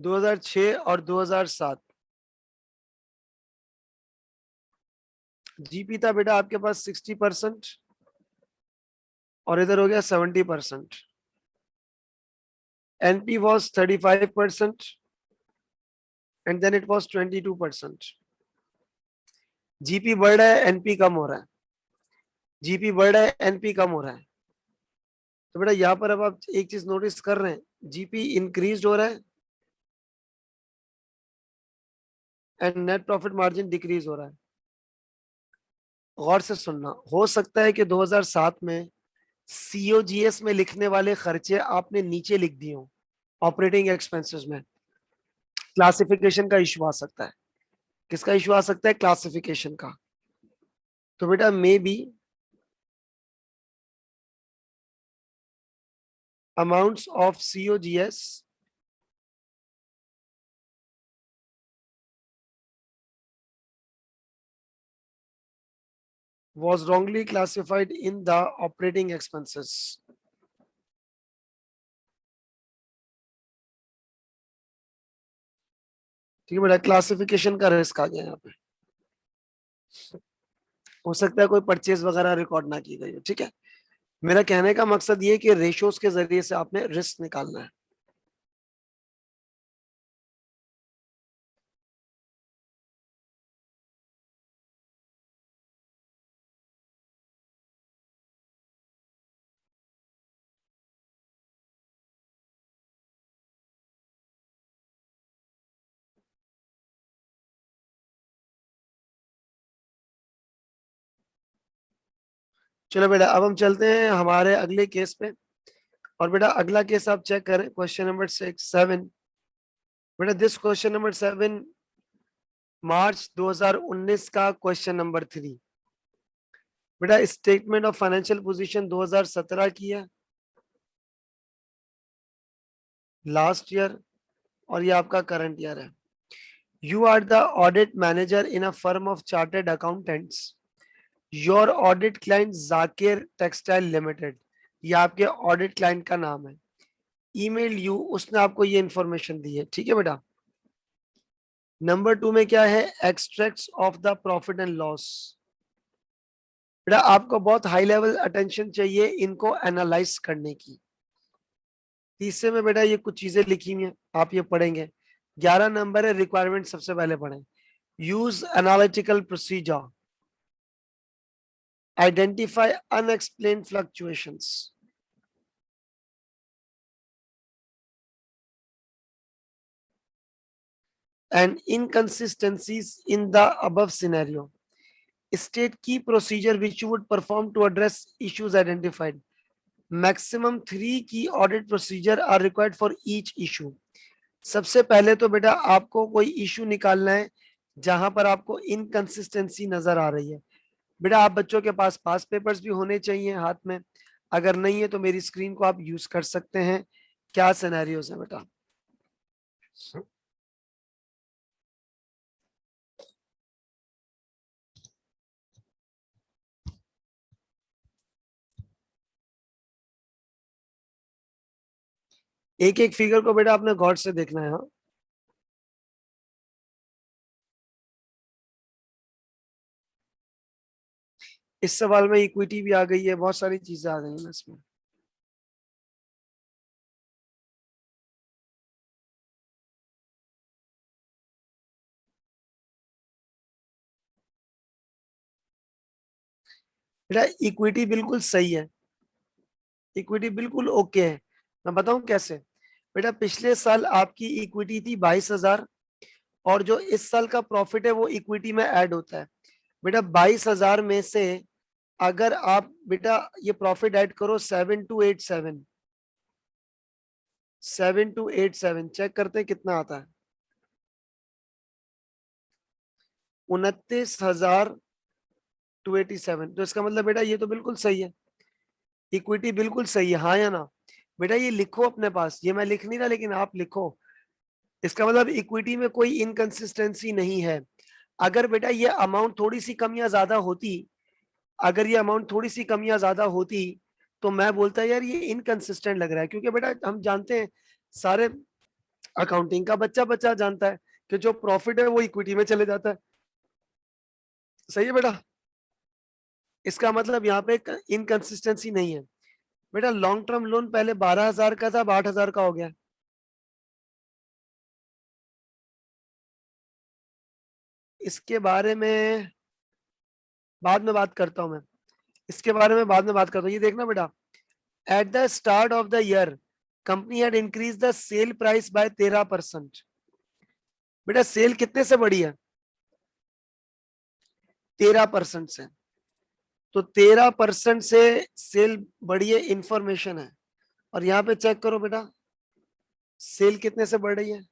2006 और 2007 जीपी था बेटा आपके पास 60% और इधर हो गया 70%। NP was 35% and then it was 22%। GP बढ़ रहा है, एनपी कम हो रहा है। जीपी बढ़ रहा है, एनपी कम हो रहा है। तो बेटा यहाँ पर अब आप एक चीज नोटिस कर रहे हैं, जीपी इंक्रीज हो रहा है and net profit margin decrease हो रहा है। गौर से सुनना, हो सकता है कि 2007 में सीओजीएस में लिखने वाले खर्चे आपने नीचे लिख दिए हो ऑपरेटिंग एक्सपेंसेस में। क्लासिफिकेशन का इशू आ सकता है। किसका इशू आ सकता है? क्लासिफिकेशन का। तो बेटा may be amounts of COGS was wrongly classified in the operating expenses. ठीक है बेटा, क्लासिफिकेशन का रिस्क आ गया यहाँ पे। हो सकता है कोई परचेज वगैरह रिकॉर्ड ना की गई हो, ठीक है। मेरा कहने का मकसद ये कि रेशियोज के जरिए से आपने रिस्क निकालना है। चलो बेटा, अब हम चलते हैं हमारे अगले केस पे। और बेटा अगला केस आप चेक करें, क्वेश्चन नंबर 6-7। बेटा दिस क्वेश्चन नंबर 7 मार्च 2019 का क्वेश्चन नंबर 3। बेटा स्टेटमेंट ऑफ फाइनेंशियल पोजीशन 2017 की है, लास्ट ईयर, और ये आपका करंट ईयर है। You are the audit manager in a firm of chartered accountants. Your audit client Zakir textile limited, ये आपके ऑडिट क्लाइंट का नाम है। ईमेल यू, उसने आपको ये इंफॉर्मेशन दी है, ठीक है बेटा। नंबर 2 में क्या है, extracts of the profit and loss. बेटा आपको बहुत हाई लेवल अटेंशन चाहिए इनको एनालाइज करने की। तीसरे में बेटा ये कुछ चीजें लिखी हुई हैं, आप ये पढ़ेंगे। 11 नंबर है रिक्वायरमेंट, सबसे पहले पढ़ें। Use analytical procedure, identify unexplained fluctuations, and inconsistencies in the above scenario. State key procedure which you would perform to address issues identified. Maximum 3 key audit procedure are required for each issue. सबसे पहले तो बेटा आपको कोई इशू निकालना है जहां पर आपको इनकंसिस्टेंसी नजर आ रही है। बेटा आप बच्चों के पास पास पेपर्स भी होने चाहिए हाथ में, अगर नहीं है तो मेरी स्क्रीन को आप यूज कर सकते हैं। क्या सिनेरियोस है बेटा, एक एक फिगर को बेटा आपने गौर से देखना है। हाँ, इस सवाल में इक्विटी भी आ गई है, बहुत सारी चीजें आ गई हैं इसमें। बेटा इक्विटी बिल्कुल सही है, इक्विटी बिल्कुल ओके है। मैं बताऊं कैसे। बेटा पिछले साल आपकी इक्विटी थी 22,000, और जो इस साल का प्रॉफिट है वो इक्विटी में ऐड होता है। बेटा 22,000 में से अगर आप बेटा ये प्रॉफिट ऐड करो 7,287, 7,287 चेक करते हैं कितना आता है, 29,287। तो इसका मतलब बेटा ये तो बिल्कुल सही है, इक्विटी बिल्कुल सही है, हाँ या ना। बेटा ये लिखो अपने पास, ये मैं लिख नहीं रहा लेकिन आप लिखो। इसका मतलब इक्विटी में कोई इनकंसिस्टेंसी नहीं है। अगर बेटा ये अमाउंट थोड़ी सी कम या ज्यादा होती, अगर ये अमाउंट थोड़ी सी कम या ज्यादा होती तो मैं बोलता यार ये इनकंसिस्टेंट लग रहा है, क्योंकि बेटा हम जानते हैं, सारे अकाउंटिंग का बच्चा बच्चा जानता है कि जो प्रॉफिट है वो इक्विटी में चले जाता है। सही है बेटा, इसका मतलब यहाँ पे इनकंसिस्टेंसी नहीं है। बेटा लॉन्ग टर्म लोन पहले 12,000 का था, अब 8,000 का हो गया। इसके बारे में बाद में बात करता हूं मैं, इसके बारे में बाद में बात करता हूँ। ये देखना बेटा, at the start of the year company had increase the sale price by 13%। बेटा सेल कितने से बढ़ी है, 13% से। तो 13% से सेल बढ़ी है, इंफॉर्मेशन है। और यहाँ पे चेक करो बेटा, सेल कितने से बढ़ रही है,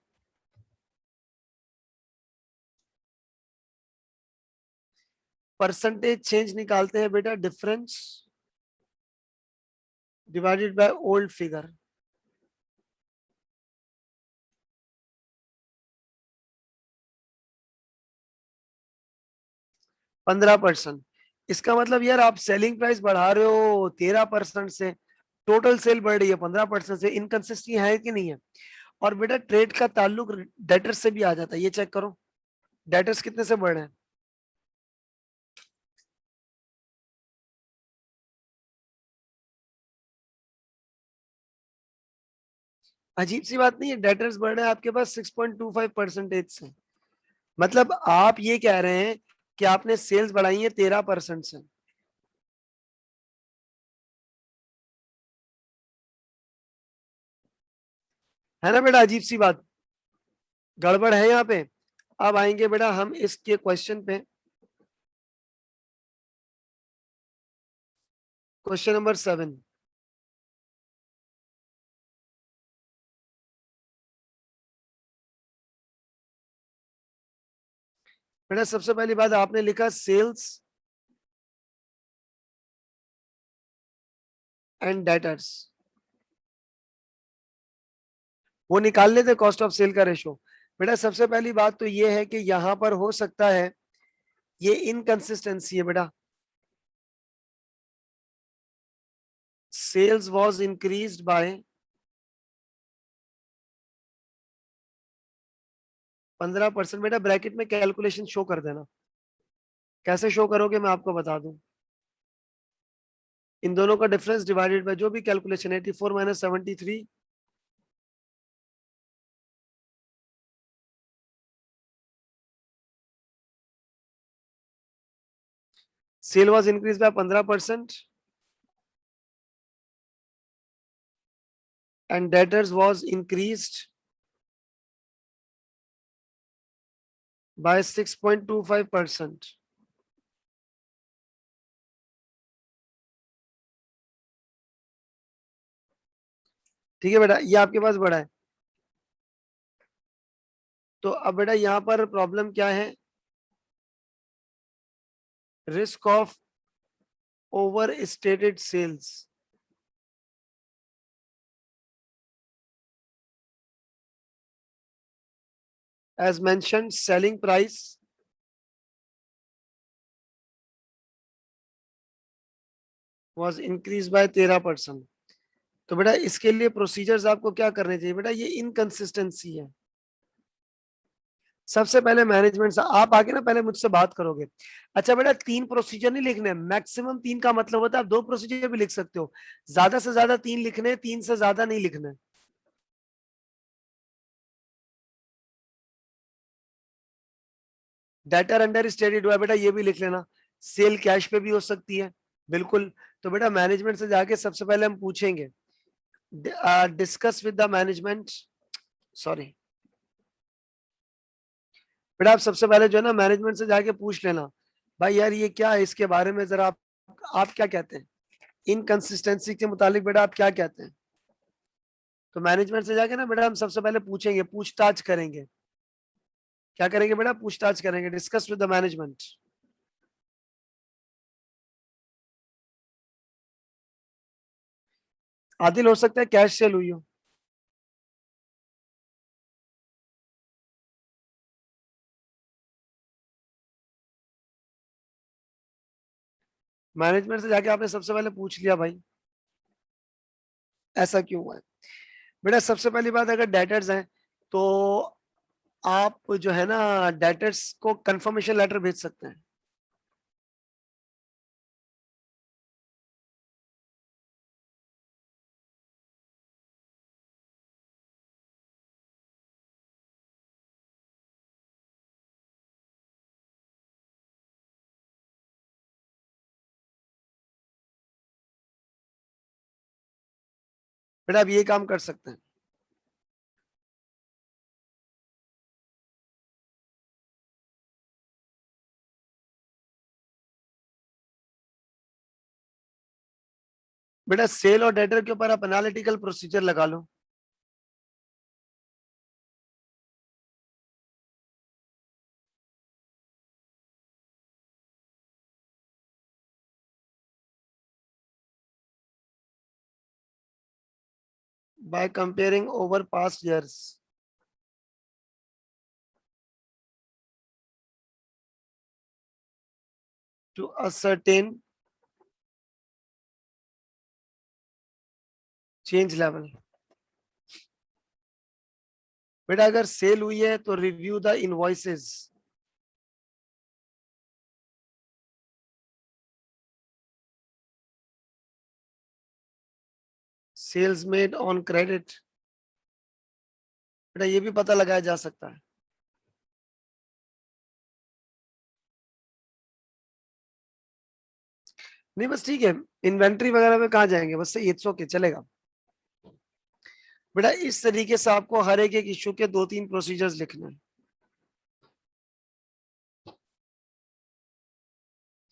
परसेंटेज चेंज निकालते हैं बेटा, difference divided by old figure. 15%। इसका मतलब यार आप सेलिंग प्राइस बढ़ा रहे हो 13% से, टोटल सेल बढ़ रही है 15% से, इनकंसिस्टेंसी है कि नहीं है? और बेटा ट्रेड का ताल्लुक डेटर्स से भी आ जाता है, ये चेक करो डेटर्स कितने से बढ़ रहे हैं। अजीब सी बात नहीं है, डेटर्स बढ़ रहे हैं आपके पास 6.25% से। मतलब आप ये कह रहे हैं कि आपने सेल्स बढ़ाई है 13% से। है ना बेटा अजीब सी बात, गड़बड़ है यहाँ पे। अब आएंगे बेटा हम इसके क्वेश्चन पे, क्वेश्चन नंबर 7। बेटा सबसे पहली बात आपने लिखा सेल्स एंड डेटर्स, वो निकाल लेते कॉस्ट ऑफ सेल का रेशो। बेटा सबसे पहली बात तो ये है कि यहां पर हो सकता है ये इनकंसिस्टेंसी है बेटा। Sales was increased by 15%। बेटा ब्रैकेट में कैलकुलेशन शो कर देना, कैसे शो करोगे मैं आपको बता दूं। इन दोनों का डिफरेंस डिवाइडेड बाय जो भी calculation, 84 minus 73, sale was increase by 15% and debtors was increased by 6.25%। ठीक है बेटा, ये आपके पास बड़ा है। तो अब बेटा यहाँ पर प्रॉब्लम क्या है, risk of overstated sales. As mentioned selling price was increase by 13%। तो बेटा इसके लिए प्रोसीजर्स आपको क्या करने चाहिए बेटा, ये इनकंसिस्टेंसी है। सबसे पहले मैनेजमेंट से आप आके ना पहले मुझसे बात करोगे। अच्छा बेटा 3 प्रोसीजर नहीं लिखने, मैक्सिमम 3 का मतलब होता है आप 2 प्रोसीजर भी लिख सकते हो, ज्यादा से ज्यादा 3 लिखने, 3 से ज्यादा नहीं लिखने। डेटर अंडर स्टेटेड हुआ बेटा, ये भी लिख लेना। सेल कैश पे भी हो सकती है, बिल्कुल। तो बेटा मैनेजमेंट से जाके सबसे पहले हम पूछेंगे, discuss with the management, sorry बेटा आप सबसे पहले जो है ना मैनेजमेंट से जाके पूछ लेना, भाई यार ये क्या है, इसके बारे में जरा आप क्या कहते हैं, इनकंसिस्टेंसी के मुतालिक बेटा आप क्या कहते हैं। तो मैनेजमेंट से जाके ना बेटा हम सबसे पहले पूछेंगे, पूछताछ करेंगे। क्या करेंगे बेटा, पूछताछ करेंगे, discuss with the management. Adil हो सकता है कैश सेल हुई हो। मैनेजमेंट से जाके आपने सबसे पहले पूछ लिया भाई ऐसा क्यों हुआ है। बेटा सबसे पहली बात, अगर डेटर्स हैं तो आप जो है ना डेटर्स को कंफर्मेशन लेटर भेज सकते हैं। बेटा आप ये काम कर सकते हैं। बेटा सेल और डेटर के ऊपर आप एनालिटिकल प्रोसीजर लगा लो। By comparing over past years. To ascertain change level. बेटा अगर सेल हुई है तो review the invoices. Sales made on credit. बेटा ये भी पता लगाया जा सकता है। नहीं बस ठीक है, इन्वेंट्री वगैरह में कहाँ जाएंगे, बस सही, इट्स ओके, चलेगा। बेटा इस तरीके से आपको हर एक इशू के 2-3 प्रोसीजर्स लिखने हैं।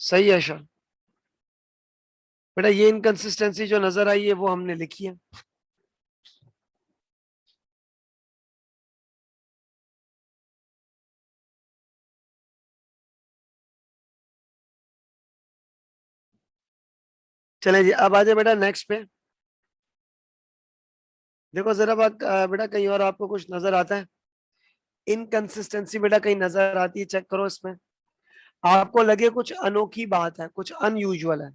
सही है सर। बेटा ये इनकंसिस्टेंसी जो नजर आई है वो हमने लिखी है। चले जी, अब आ जाए बेटा नेक्स्ट पे। देखो जरा बात बेटा कहीं और आपको कुछ नजर आता है, इनकंसिस्टेंसी बेटा कहीं नजर आती है, चेक करो इसमें। आपको लगे कुछ अनोखी बात है, कुछ अनयूजुअल है।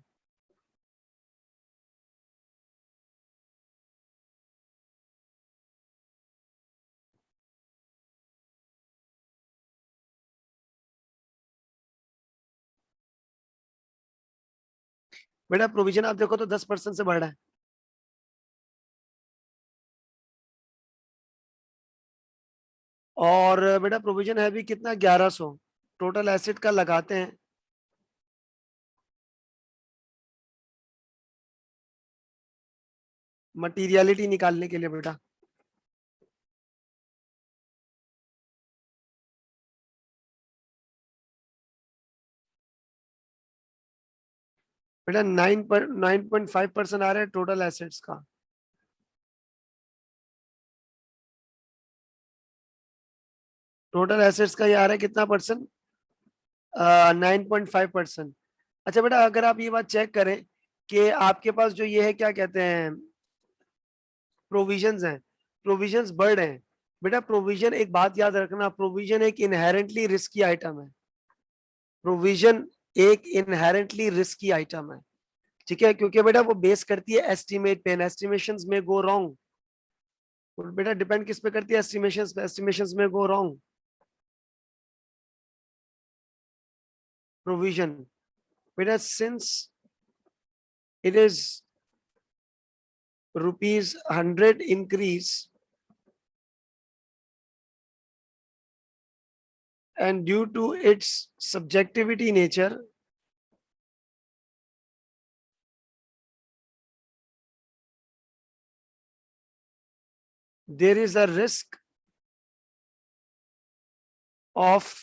बेटा प्रोविजन आप देखो तो 10% से बढ़ रहा है। और बेटा प्रोविजन है भी कितना, 1100। टोटल एसेट का लगाते हैं। मटीरियलिटी निकालने के लिए बेटा। बेटा 9.5% आ रहा है टोटल एसेट्स का। टोटल एसेट्स का ये आ रहा है कितना परसेंट, 9.5%। अच्छा बेटा अगर आप ये बात चेक करें कि आपके पास जो ये है क्या कहते हैं, प्रोविजंस हैं, प्रोविजंस बढ़ रहे हैं। बेटा प्रोविजन, एक बात याद रखना, प्रोविजन एक इनहेरेंटली रिस्की आइटम है। प्रोविजन एक इनहेरेंटली रिस्की आइटम है, ठीक है, क्योंकि बेटा वो बेस करती है एस्टिमेट पे, एस्टिमेशंस में गो रॉन्ग। बेटा डिपेंड किस पे करती है, एस्टिमेशंस पे, एस्टिमेशंस में गो रॉन्ग। प्रोविजन बेटा since it is rupees 100 increase and due to its subjectivity nature, there is a risk of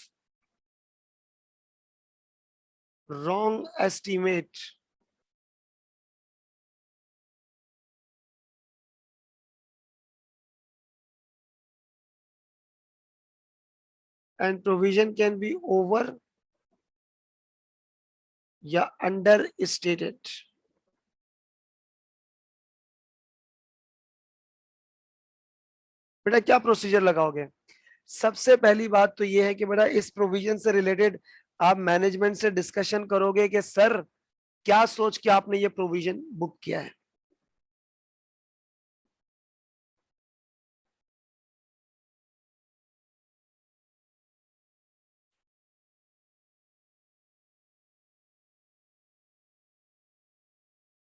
wrong estimate and provision can be over या understated। बेटा क्या प्रोसीजर लगाओगे, सबसे पहली बात तो ये है कि बेटा इस प्रोविजन से रिलेटेड आप मैनेजमेंट से डिस्कशन करोगे कि सर क्या सोच के आपने ये प्रोविजन बुक किया है।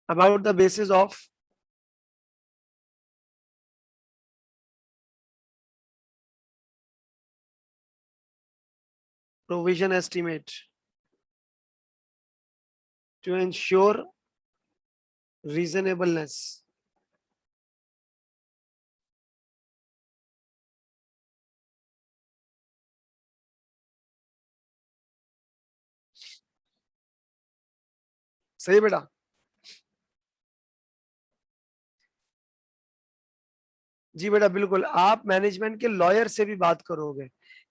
About the basis of provision estimate to ensure reasonableness। सही बेटा। जी बेटा बिल्कुल, आप मैनेजमेंट के लॉयर से भी बात करोगे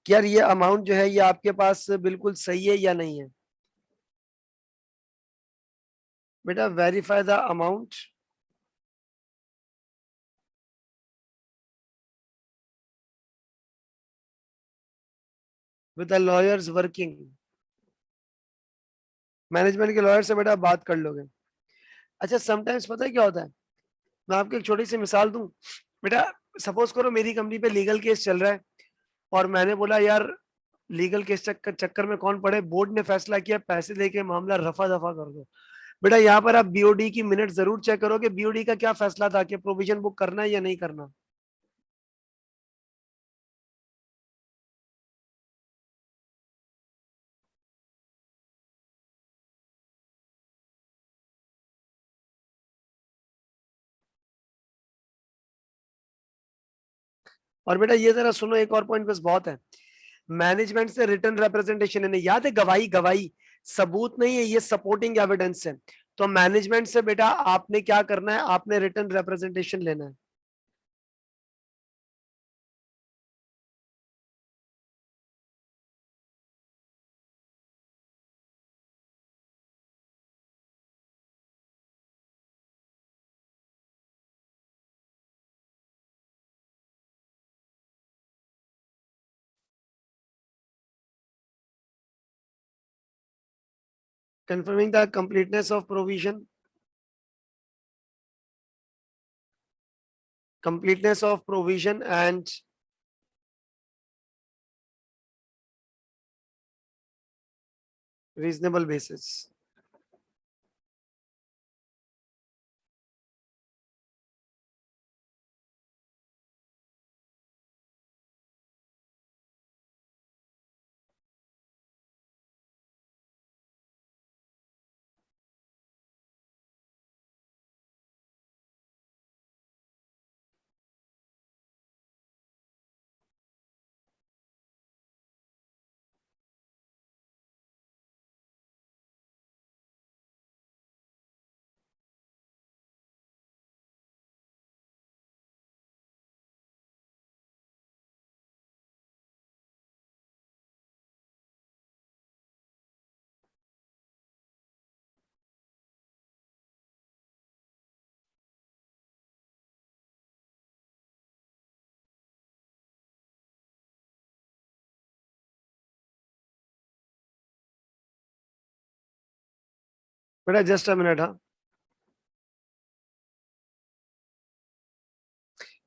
कि यार ये अमाउंट जो है ये आपके पास बिल्कुल सही है या नहीं है। बेटा verify the amount with the lawyers working. Management के लॉयर से बेटा बात कर लोगे। अच्छा समटाइम्स पता है क्या होता है, मैं आपको एक छोटी सी मिसाल दूं। बेटा सपोज करो मेरी कंपनी पे लीगल केस चल रहा है, और मैंने बोला यार लीगल केस चक्कर चक्कर में कौन पड़े, बोर्ड ने फैसला किया पैसे देके मामला रफा दफा कर दो। बेटा यहाँ पर आप बीओडी की मिनट जरूर चेक करोगे, बीओडी का क्या फैसला था कि प्रोविजन बुक करना है या नहीं करना। और बेटा ये जरा सुनो, एक और पॉइंट बस बहुत है। मैनेजमेंट से रिटर्न रिप्रेजेंटेशन है, याद है गवाही, गवाही सबूत नहीं है, ये सपोर्टिंग एविडेंस है। तो मैनेजमेंट से बेटा आपने क्या करना है, आपने रिटर्न रिप्रेजेंटेशन लेना है। Confirming the completeness of provision, completeness of provision and reasonable basis। बेटा जस्ट अ मिनट, हाँ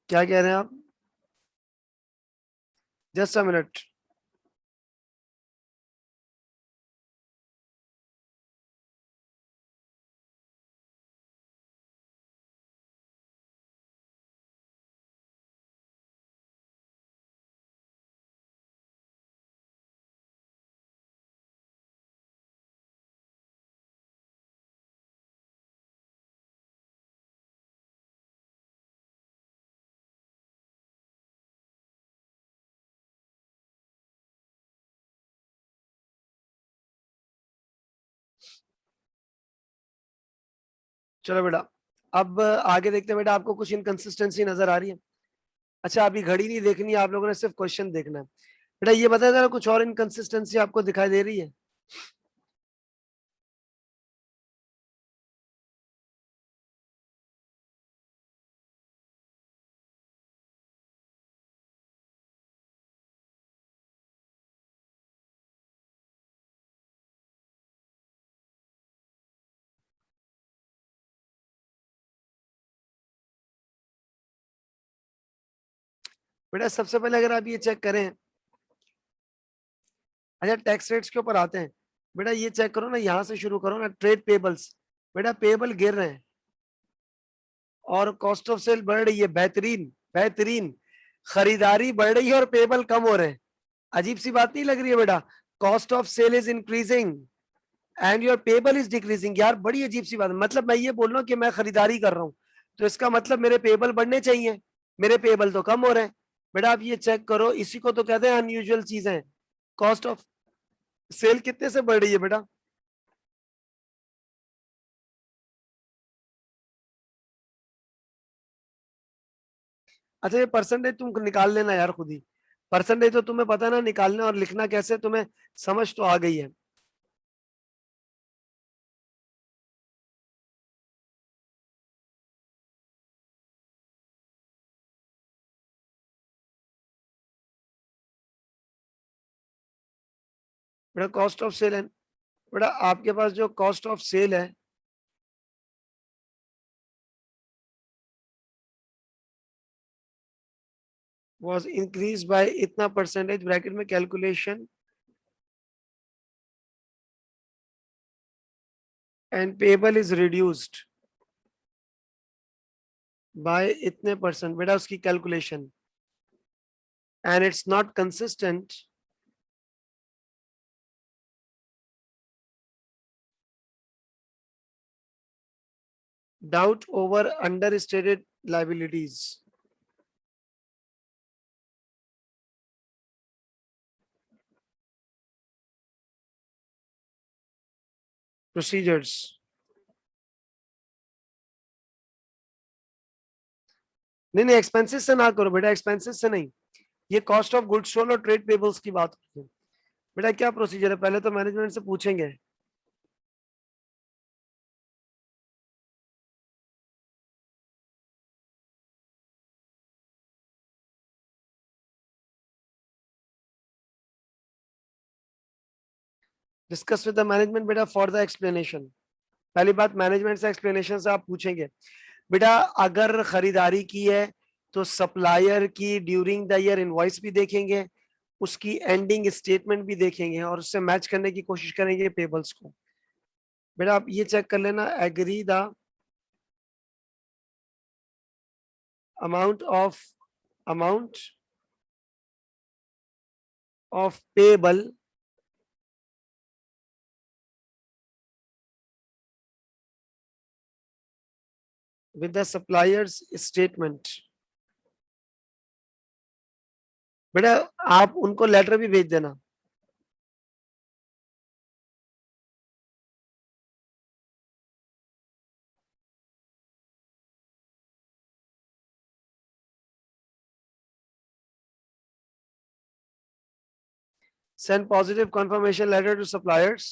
क्या कह रहे हैं आप, जस्ट अ मिनट। चलो बेटा अब आगे देखते हैं। बेटा आपको कुछ इनकंसिस्टेंसी नजर आ रही है? अच्छा अभी घड़ी नहीं देखनी है, आप लोगों ने सिर्फ क्वेश्चन देखना है। बेटा ये बताया जरा, कुछ और इनकंसिस्टेंसी आपको दिखाई दे रही है? बेटा सबसे पहले अगर आप ये चेक करें, अच्छा टैक्स रेट्स के ऊपर आते हैं। बेटा ये चेक करो ना, यहाँ से शुरू करो ना, ट्रेड पेबल्स। बेटा पेबल गिर रहे हैं और कॉस्ट ऑफ सेल बढ़ रही है, बेहतरीन बेहतरीन। खरीदारी बढ़ रही है और पेबल कम हो रहे हैं। अजीब सी बात नहीं लग रही है बेटा? Cost of sale is increasing and your payable is decreasing. यार बड़ी अजीब सी बात है। मतलब मैं ये बोल रहा हूँ कि मैं खरीदारी कर रहा हूँ, तो इसका मतलब मेरे पेबल बढ़ने चाहिए, मेरे पेबल तो कम हो रहे हैं। बेटा आप ये चेक करो, इसी को तो कहते हैं अनयूजुअल चीजें। कॉस्ट ऑफ सेल कितने से बढ़ रही है बेटा? अच्छा ये परसेंटेज तुम निकाल लेना यार खुद ही। परसेंटेज तो तुम्हें पता ना निकालना और लिखना कैसे, तुम्हें समझ तो आ गई है। बेटा कॉस्ट ऑफ सेल है, बेटा आपके पास जो कॉस्ट ऑफ सेल है was increased by इतना परसेंटेज, ब्रैकेट में calculation, and payable is reduced by इतने परसेंट, बेटा उसकी calculation, and it's not consistent, doubt over under stated liabilities, procedures. नहीं नहीं, एक्सपेंसेस से ना करो बेटा, एक्सपेंसेस से नहीं, ये कॉस्ट ऑफ गुड्स सोल्ड और ट्रेड पेबल्स की बात होती है। बेटा क्या प्रोसीजर है, पहले तो मैनेजमेंट से पूछेंगे। डिस्कस विद द मैनेजमेंट बेटा फॉर द एक्सप्लेनेशन। पहली बात, मैनेजमेंट से एक्सप्लेनेशन से आप पूछेंगे। बेटा अगर खरीदारी की है तो सप्लायर की ड्यूरिंग द ईयर इनवॉइस भी देखेंगे, उसकी एंडिंग स्टेटमेंट भी देखेंगे और उससे मैच करने की कोशिश करेंगे पेबल्स को। बेटा आप ये चेक कर लेना, agree the amount of payable with the suppliers statement. बेटा आप उनको लेटर भी भेज देना। Send positive confirmation letter to suppliers.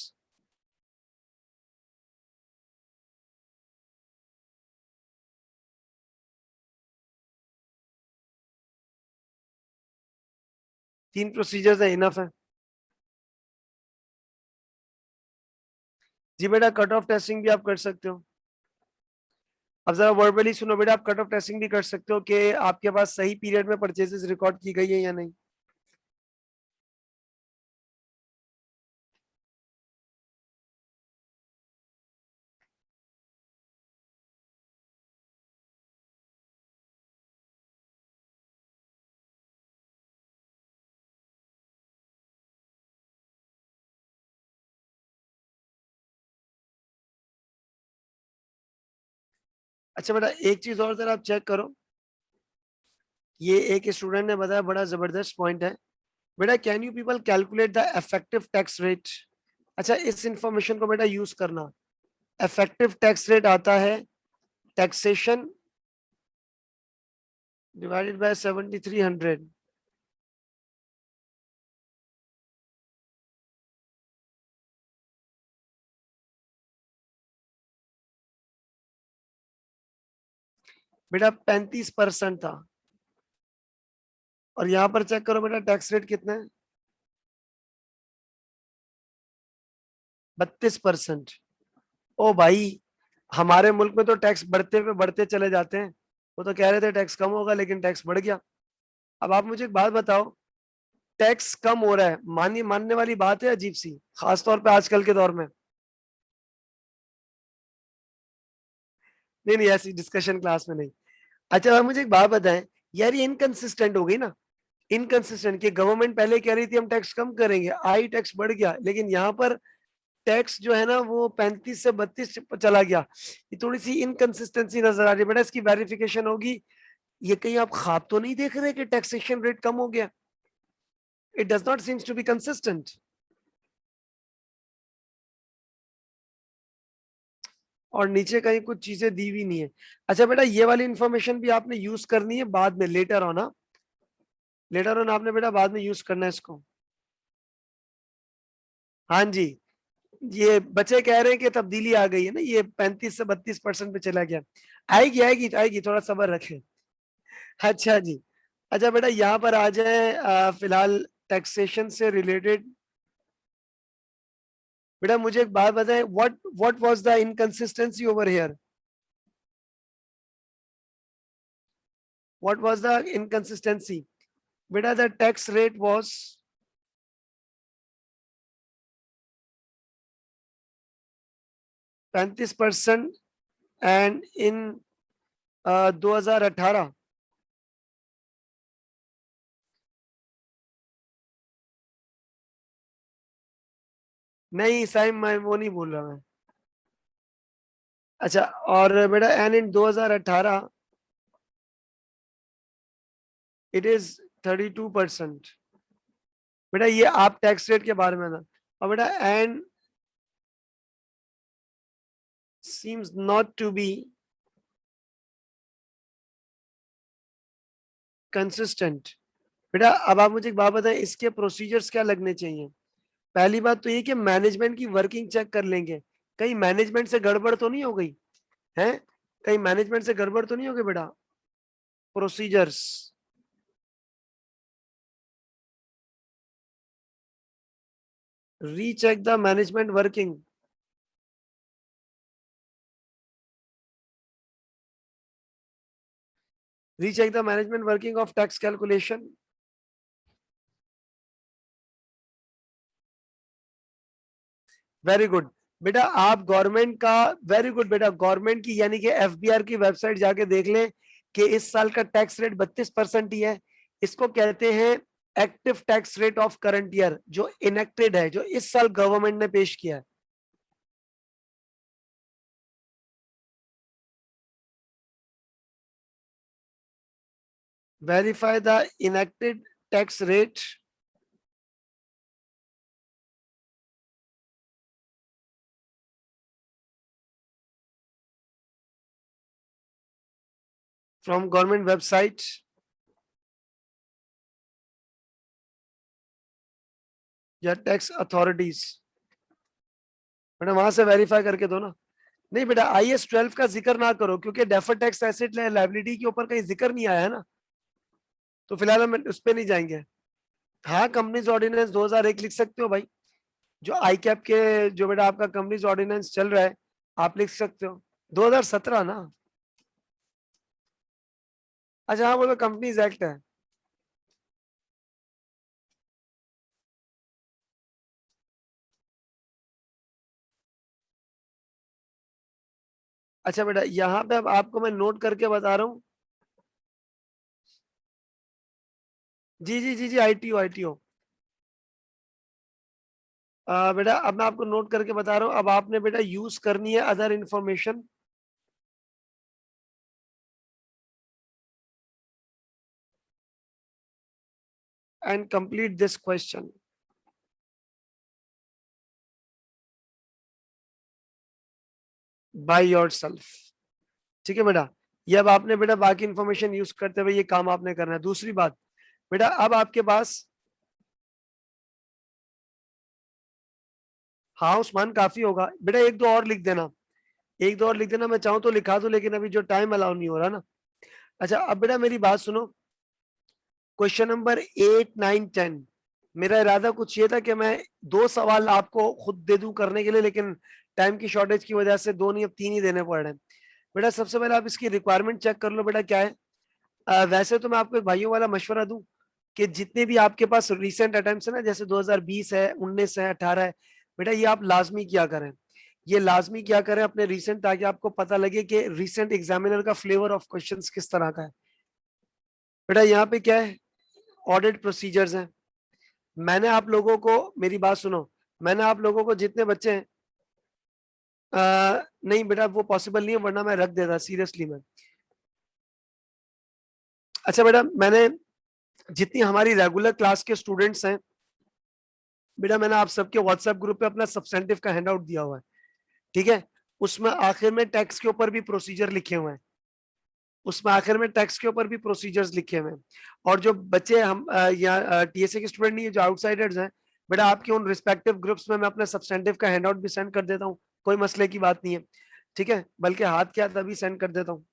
तीन प्रोसीजर्स है, इनफ है। जी बेटा कट ऑफ टेस्टिंग भी आप कर सकते हो। अब जरा वर्बली सुनो बेटा, आप कट ऑफ टेस्टिंग भी कर सकते हो कि आपके पास सही पीरियड में परचेजेस रिकॉर्ड की गई है या नहीं। अच्छा बेटा एक चीज और जरा आप चेक करो, ये एक स्टूडेंट ने बताया, बड़ा जबरदस्त पॉइंट है। बेटा can you people calculate the effective tax rate. अच्छा इस इंफॉर्मेशन को बेटा यूज करना। इफेक्टिव टैक्स रेट आता है टैक्सेशन डिवाइडेड बाय 7300। बेटा 35% था, और यहाँ पर चेक करो बेटा टैक्स रेट कितना है, 32%। ओ भाई, हमारे मुल्क में तो टैक्स बढ़ते पे बढ़ते चले जाते हैं। वो तो कह रहे थे टैक्स कम होगा, लेकिन टैक्स बढ़ गया। अब आप मुझे एक बात बताओ, टैक्स कम हो रहा है, मानने वाली बात है, अजीब सी, खासतौर पे आजकल के दौर में। नहीं नहीं, ऐसी डिस्कशन क्लास में नहीं। अच्छा आप मुझे एक बात बताएं, यार ये इनकंसिस्टेंट हो गई ना, इनकंसिस्टेंट, कि गवर्नमेंट पहले कह रही थी हम टैक्स कम करेंगे, आई टैक्स बढ़ गया, लेकिन यहाँ पर टैक्स जो है ना वो 35 से 32 चला गया। ये थोड़ी सी इनकंसिस्टेंसी नजर आ रही है। बेटा इसकी वेरिफिकेशन होगी। ये कहीं आप ख्वाब तो नहीं देख रहे कि टैक्सेशन रेट कम हो गया? It does not seems to be consistent. और नीचे कहीं कुछ चीजें दी हुई नहीं है। अच्छा बेटा ये वाली इंफॉर्मेशन भी आपने यूज करनी है बाद में, लेटर ऑन। ना लेटर ऑन आपने बेटा बाद में यूज करना है इसको। हाँ जी, ये बच्चे कह रहे हैं कि तब्दीली आ गई है ना, ये 35 से 32% पे चला गया। आएगी आएगी आएगी, थोड़ा सब्र रखें। अच्छा जी। अच्छा बेटा यहाँ पर आ जाए, फिलहाल टैक्सेशन से रिलेटेड बेटा मुझे एक बात बताएं, what was the inconsistency over here? What was the inconsistency? बेटा the tax rate was 35% and in 2018। नहीं साइम, मैं वो नहीं बोल रहा मैं। अच्छा, और बेटा एंड इन 2018 इट इज 32%। बेटा ये आप टैक्स रेट के बारे में था, और बेटा and seems not to be consistent। बेटा अब आप मुझे एक बात बताएं, इसके प्रोसीजर्स क्या लगने चाहिए? पहली बात तो ये कि मैनेजमेंट की वर्किंग चेक कर लेंगे, कहीं मैनेजमेंट से गड़बड़ तो नहीं हो गई है? कहीं मैनेजमेंट से गड़बड़ तो नहीं हो गई बेटा? Procedures, recheck the management working. Recheck the management working of tax calculation. Very good. बेटा आप गवर्नमेंट का, वेरी गुड बेटा, गवर्नमेंट की यानी कि एफबीआर की वेबसाइट जाके देख लें कि इस साल का टैक्स रेट 32% ही है। इसको कहते हैं active tax rate of current year, जो इनेक्टेड है, जो इस साल गवर्नमेंट ने पेश किया है। Verify the enacted tax rate from government website या टैक्स अथॉरिटीज। बेटा वहां से वेरीफाई करके दो ना। नहीं बेटा IS 12 का जिक्र ना करो, क्योंकि डेफर टैक्स एसेट लायबिलिटी के ऊपर कहीं जिक्र नहीं आया है ना, तो फिलहाल हम उस पर नहीं जाएंगे। हाँ, कंपनीज ऑर्डिनेंस 2001 लिख सकते हो भाई, जो आई कैप के, जो बेटा आपका कंपनीज ऑर्डिनेंस चल रहा है, आप लिख सकते हो। 2017 ना? अच्छा हाँ, वो तो कंपनीज एक्ट है। अच्छा बेटा यहाँ पे अब आपको मैं नोट करके बता रहा हूँ। जी जी जी जी, ITO ITO। बेटा अब मैं आपको नोट करके बता रहा हूँ, अब आपने बेटा यूज करनी है other information and complete this question by your self. ठीक है बेटा, ये अब आपने बेटा बाकी इंफॉर्मेशन यूज करते हुए ये काम आपने करना है। दूसरी बात बेटा, अब आपके पास, हाँ उस्मान काफी होगा बेटा, एक दो और लिख देना, एक दो और लिख देना, मैं चाहूँ तो लिखा दूं, लेकिन अभी जो टाइम अलाउ नहीं हो रहा ना। अच्छा अब बेटा मेरी बात सुनो, क्वेश्चन नंबर 8, 9, 10, मेरा इरादा कुछ ये था कि मैं दो सवाल आपको खुद दे दूं करने के लिए, लेकिन टाइम की शॉर्टेज की वजह से दो नहीं, अब तीन ही देने पड़ रहे हैं। बेटा सबसे पहले आप इसकी रिक्वायरमेंट चेक कर लो बेटा क्या है। वैसे तो मैं आपको एक भाइयों वाला मशवरा दूं कि जितने भी आपके पास रिसेंट अटेम्प्ट्स है ना, जैसे 2020 है, 19 है, 18 है, बेटा ये आप लाजमी किया करें, ये लाजमी क्या करें अपने रिसेंट, ताकि आपको पता लगे कि रिसेंट एग्जामिनर का फ्लेवर ऑफ क्वेश्चंस किस तरह का है। बेटा यहाँ पे क्या है, ऑडिट प्रोसीजर्स हैं। मैंने आप लोगों को, मेरी बात सुनो, मैंने आप लोगों को जितने बच्चे हैं, नहीं बेटा वो पॉसिबल नहीं है, वरना मैं रख देता सीरियसली में। अच्छा बेटा मैंने, जितनी हमारी रेगुलर क्लास के स्टूडेंट्स हैं बेटा, मैंने आप सबके व्हाट्सएप ग्रुप पे अपना सब्सटेंटिव का हैंड आउट दिया हुआ है। ठीक है, उसमें आखिर में टैक्स के ऊपर भी प्रोसीजर लिखे हुए हैं, उसमें आखिर में टैक्स के ऊपर भी प्रोसीजर्स लिखे हुए हैं। और जो बच्चे हम यहाँ TSA के स्टूडेंट नहीं है, जो आउटसाइडर्स हैं, बेटा आपके उन रिस्पेक्टिव ग्रुप्स में मैं अपने सब्सटेंटिव का हैंड आउट भी सेंड कर देता हूँ, कोई मसले की बात नहीं है। ठीक है, बल्कि हाथ क्या तभी सेंड कर देता हूँ।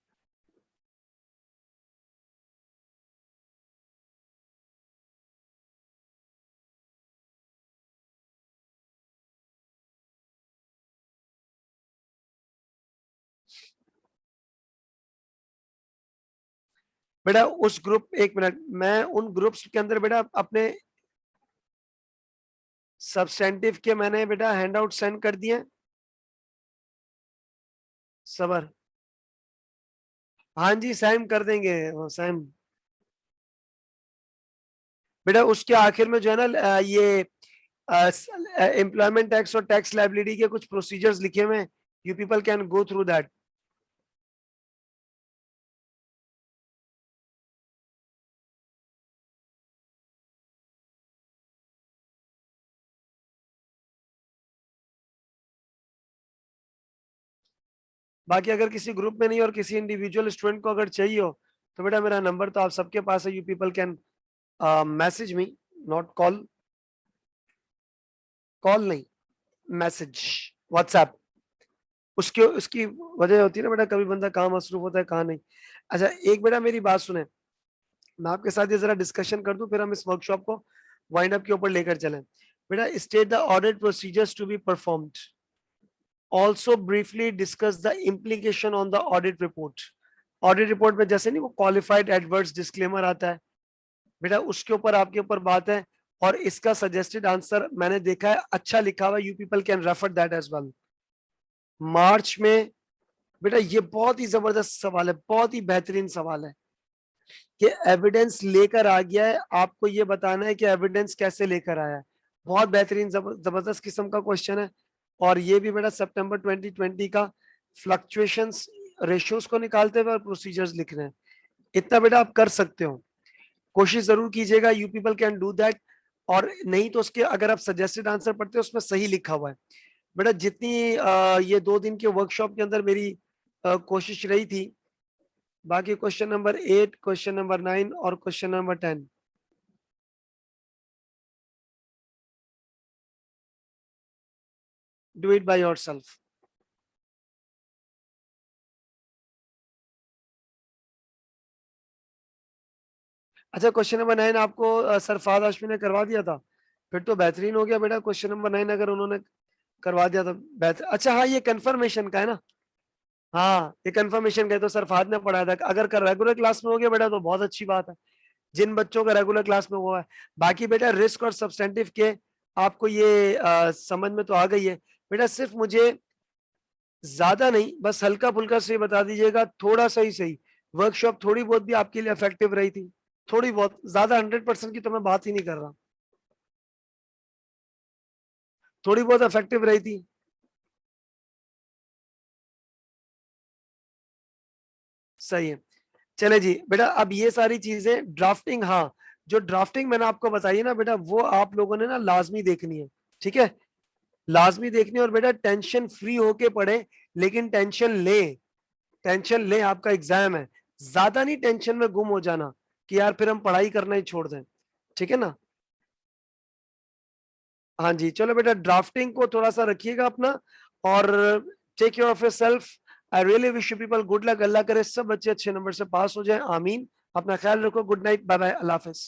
बेटा उस ग्रुप, एक मिनट, मैं उन ग्रुप्स के अंदर बेटा अपने सब्सटेंटिव के मैंने बेटा हैंडआउट सेंड कर दिए। सबर, हाँ जी सेंड कर देंगे वो सेंड। बेटा उसके आखिर में जो है ना ये एम्प्लॉयमेंट टैक्स और टैक्स लाइबिलिटी के कुछ प्रोसीजर्स लिखे हुए हैं, you people can go through that. बाकी अगर किसी ग्रुप में नहीं और किसी इंडिविजुअल स्टूडेंट को अगर चाहिए हो तो बेटा मेरा नंबर तो आप सबके पास है, you people can message me, not call, call नहीं, मैसेज, व्हाट्सएप। उसके उसकी वजह होती है ना बेटा, कभी बंदा कहाँ मसरूफ होता है कहाँ नहीं। अच्छा एक बेटा मेरी बात सुने, मैं आपके साथ ये जरा डिस्कशन कर दूं फिर हम इस वर्कशॉप को वाइंड अप के ऊपर लेकर चलें। बेटा state the audit procedures to be performed, also briefly discuss the implication on the audit report. Audit report में जैसे नहीं वो क्वालिफाइड एडवर्ड्स डिस्क्लेमर आता है, बेटा उसके ऊपर आपके ऊपर बात है। और इसका सजेस्टेड आंसर मैंने देखा है अच्छा लिखा हुआ, you people can refer that as well. मार्च में बेटा ये बहुत ही जबरदस्त सवाल है, बहुत ही बेहतरीन सवाल है कि एविडेंस लेकर आ गया है, आपको ये बताना है कि एविडेंस कैसे लेकर आया है। बहुत बेहतरीन जबरदस्त किस्म का क्वेश्चन है। और ये भी बेटा सितंबर 2020 का, फ्लक्चुएशंस रेशियोज को निकालते हुए और प्रोसीजर्स लिख रहे हैं। इतना बेटा आप कर सकते हो, कोशिश जरूर कीजिएगा, you people can do that. और नहीं तो उसके अगर आप सजेस्टेड आंसर पढ़ते हो उसमें सही लिखा हुआ है। बेटा जितनी ये 2 दिन के वर्कशॉप के अंदर मेरी कोशिश रही थी, बाकी क्वेश्चन नंबर 8, क्वेश्चन नंबर 9 और question number 10, do it by yourself. अच्छा क्वेश्चन नंबर 9 आपको सरफाज हाशमी ने करवा दिया था, फिर तो बेहतरीन हो गया बेटा। क्वेश्चन नंबर 9 अगर उन्होंने करवा दिया तो बेहतर। अच्छा हाँ ये कंफर्मेशन का है ना, हाँ ये कंफर्मेशन का है, तो सरफाज ने पढ़ाया था। अगर कर रेगुलर क्लास में हो गया बेटा तो बहुत अच्छी बात है, जिन बच्चों का रेगुलर क्लास में हुआ है। बाकी बेटा रिस्क और सब्सटेंटिव के आपको ये समझ में तो आ गई है बेटा। सिर्फ मुझे ज्यादा नहीं बस हल्का फुल्का से बता दीजिएगा, थोड़ा सा ही सही, वर्कशॉप थोड़ी बहुत भी आपके लिए इफेक्टिव रही थी, थोड़ी बहुत, ज्यादा 100% की तो मैं बात ही नहीं कर रहा, थोड़ी बहुत इफेक्टिव रही थी। सही है, चले जी बेटा। अब ये सारी चीजें ड्राफ्टिंग, हाँ जो ड्राफ्टिंग मैंने आपको बताई है ना बेटा, वो आप लोगों ने ना लाजमी देखनी है, ठीक है, लाजमी देखनी है। और बेटा टेंशन फ्री होके पढ़े, लेकिन टेंशन ले, टेंशन ले, आपका एग्जाम है, ज्यादा नहीं टेंशन में गुम हो जाना कि यार फिर हम पढ़ाई करना ही छोड़ दें, ठीक है ना। हाँ जी चलो बेटा, ड्राफ्टिंग को थोड़ा सा रखिएगा अपना, और take care of yourself. I really wish you people good luck, अल्लाह करे सब बच्चे अच्छे नंबर से पास हो जाए, आमीन। अपना ख्याल रखो, गुड नाइट, बाय बाय, अल्लाह हाफिज।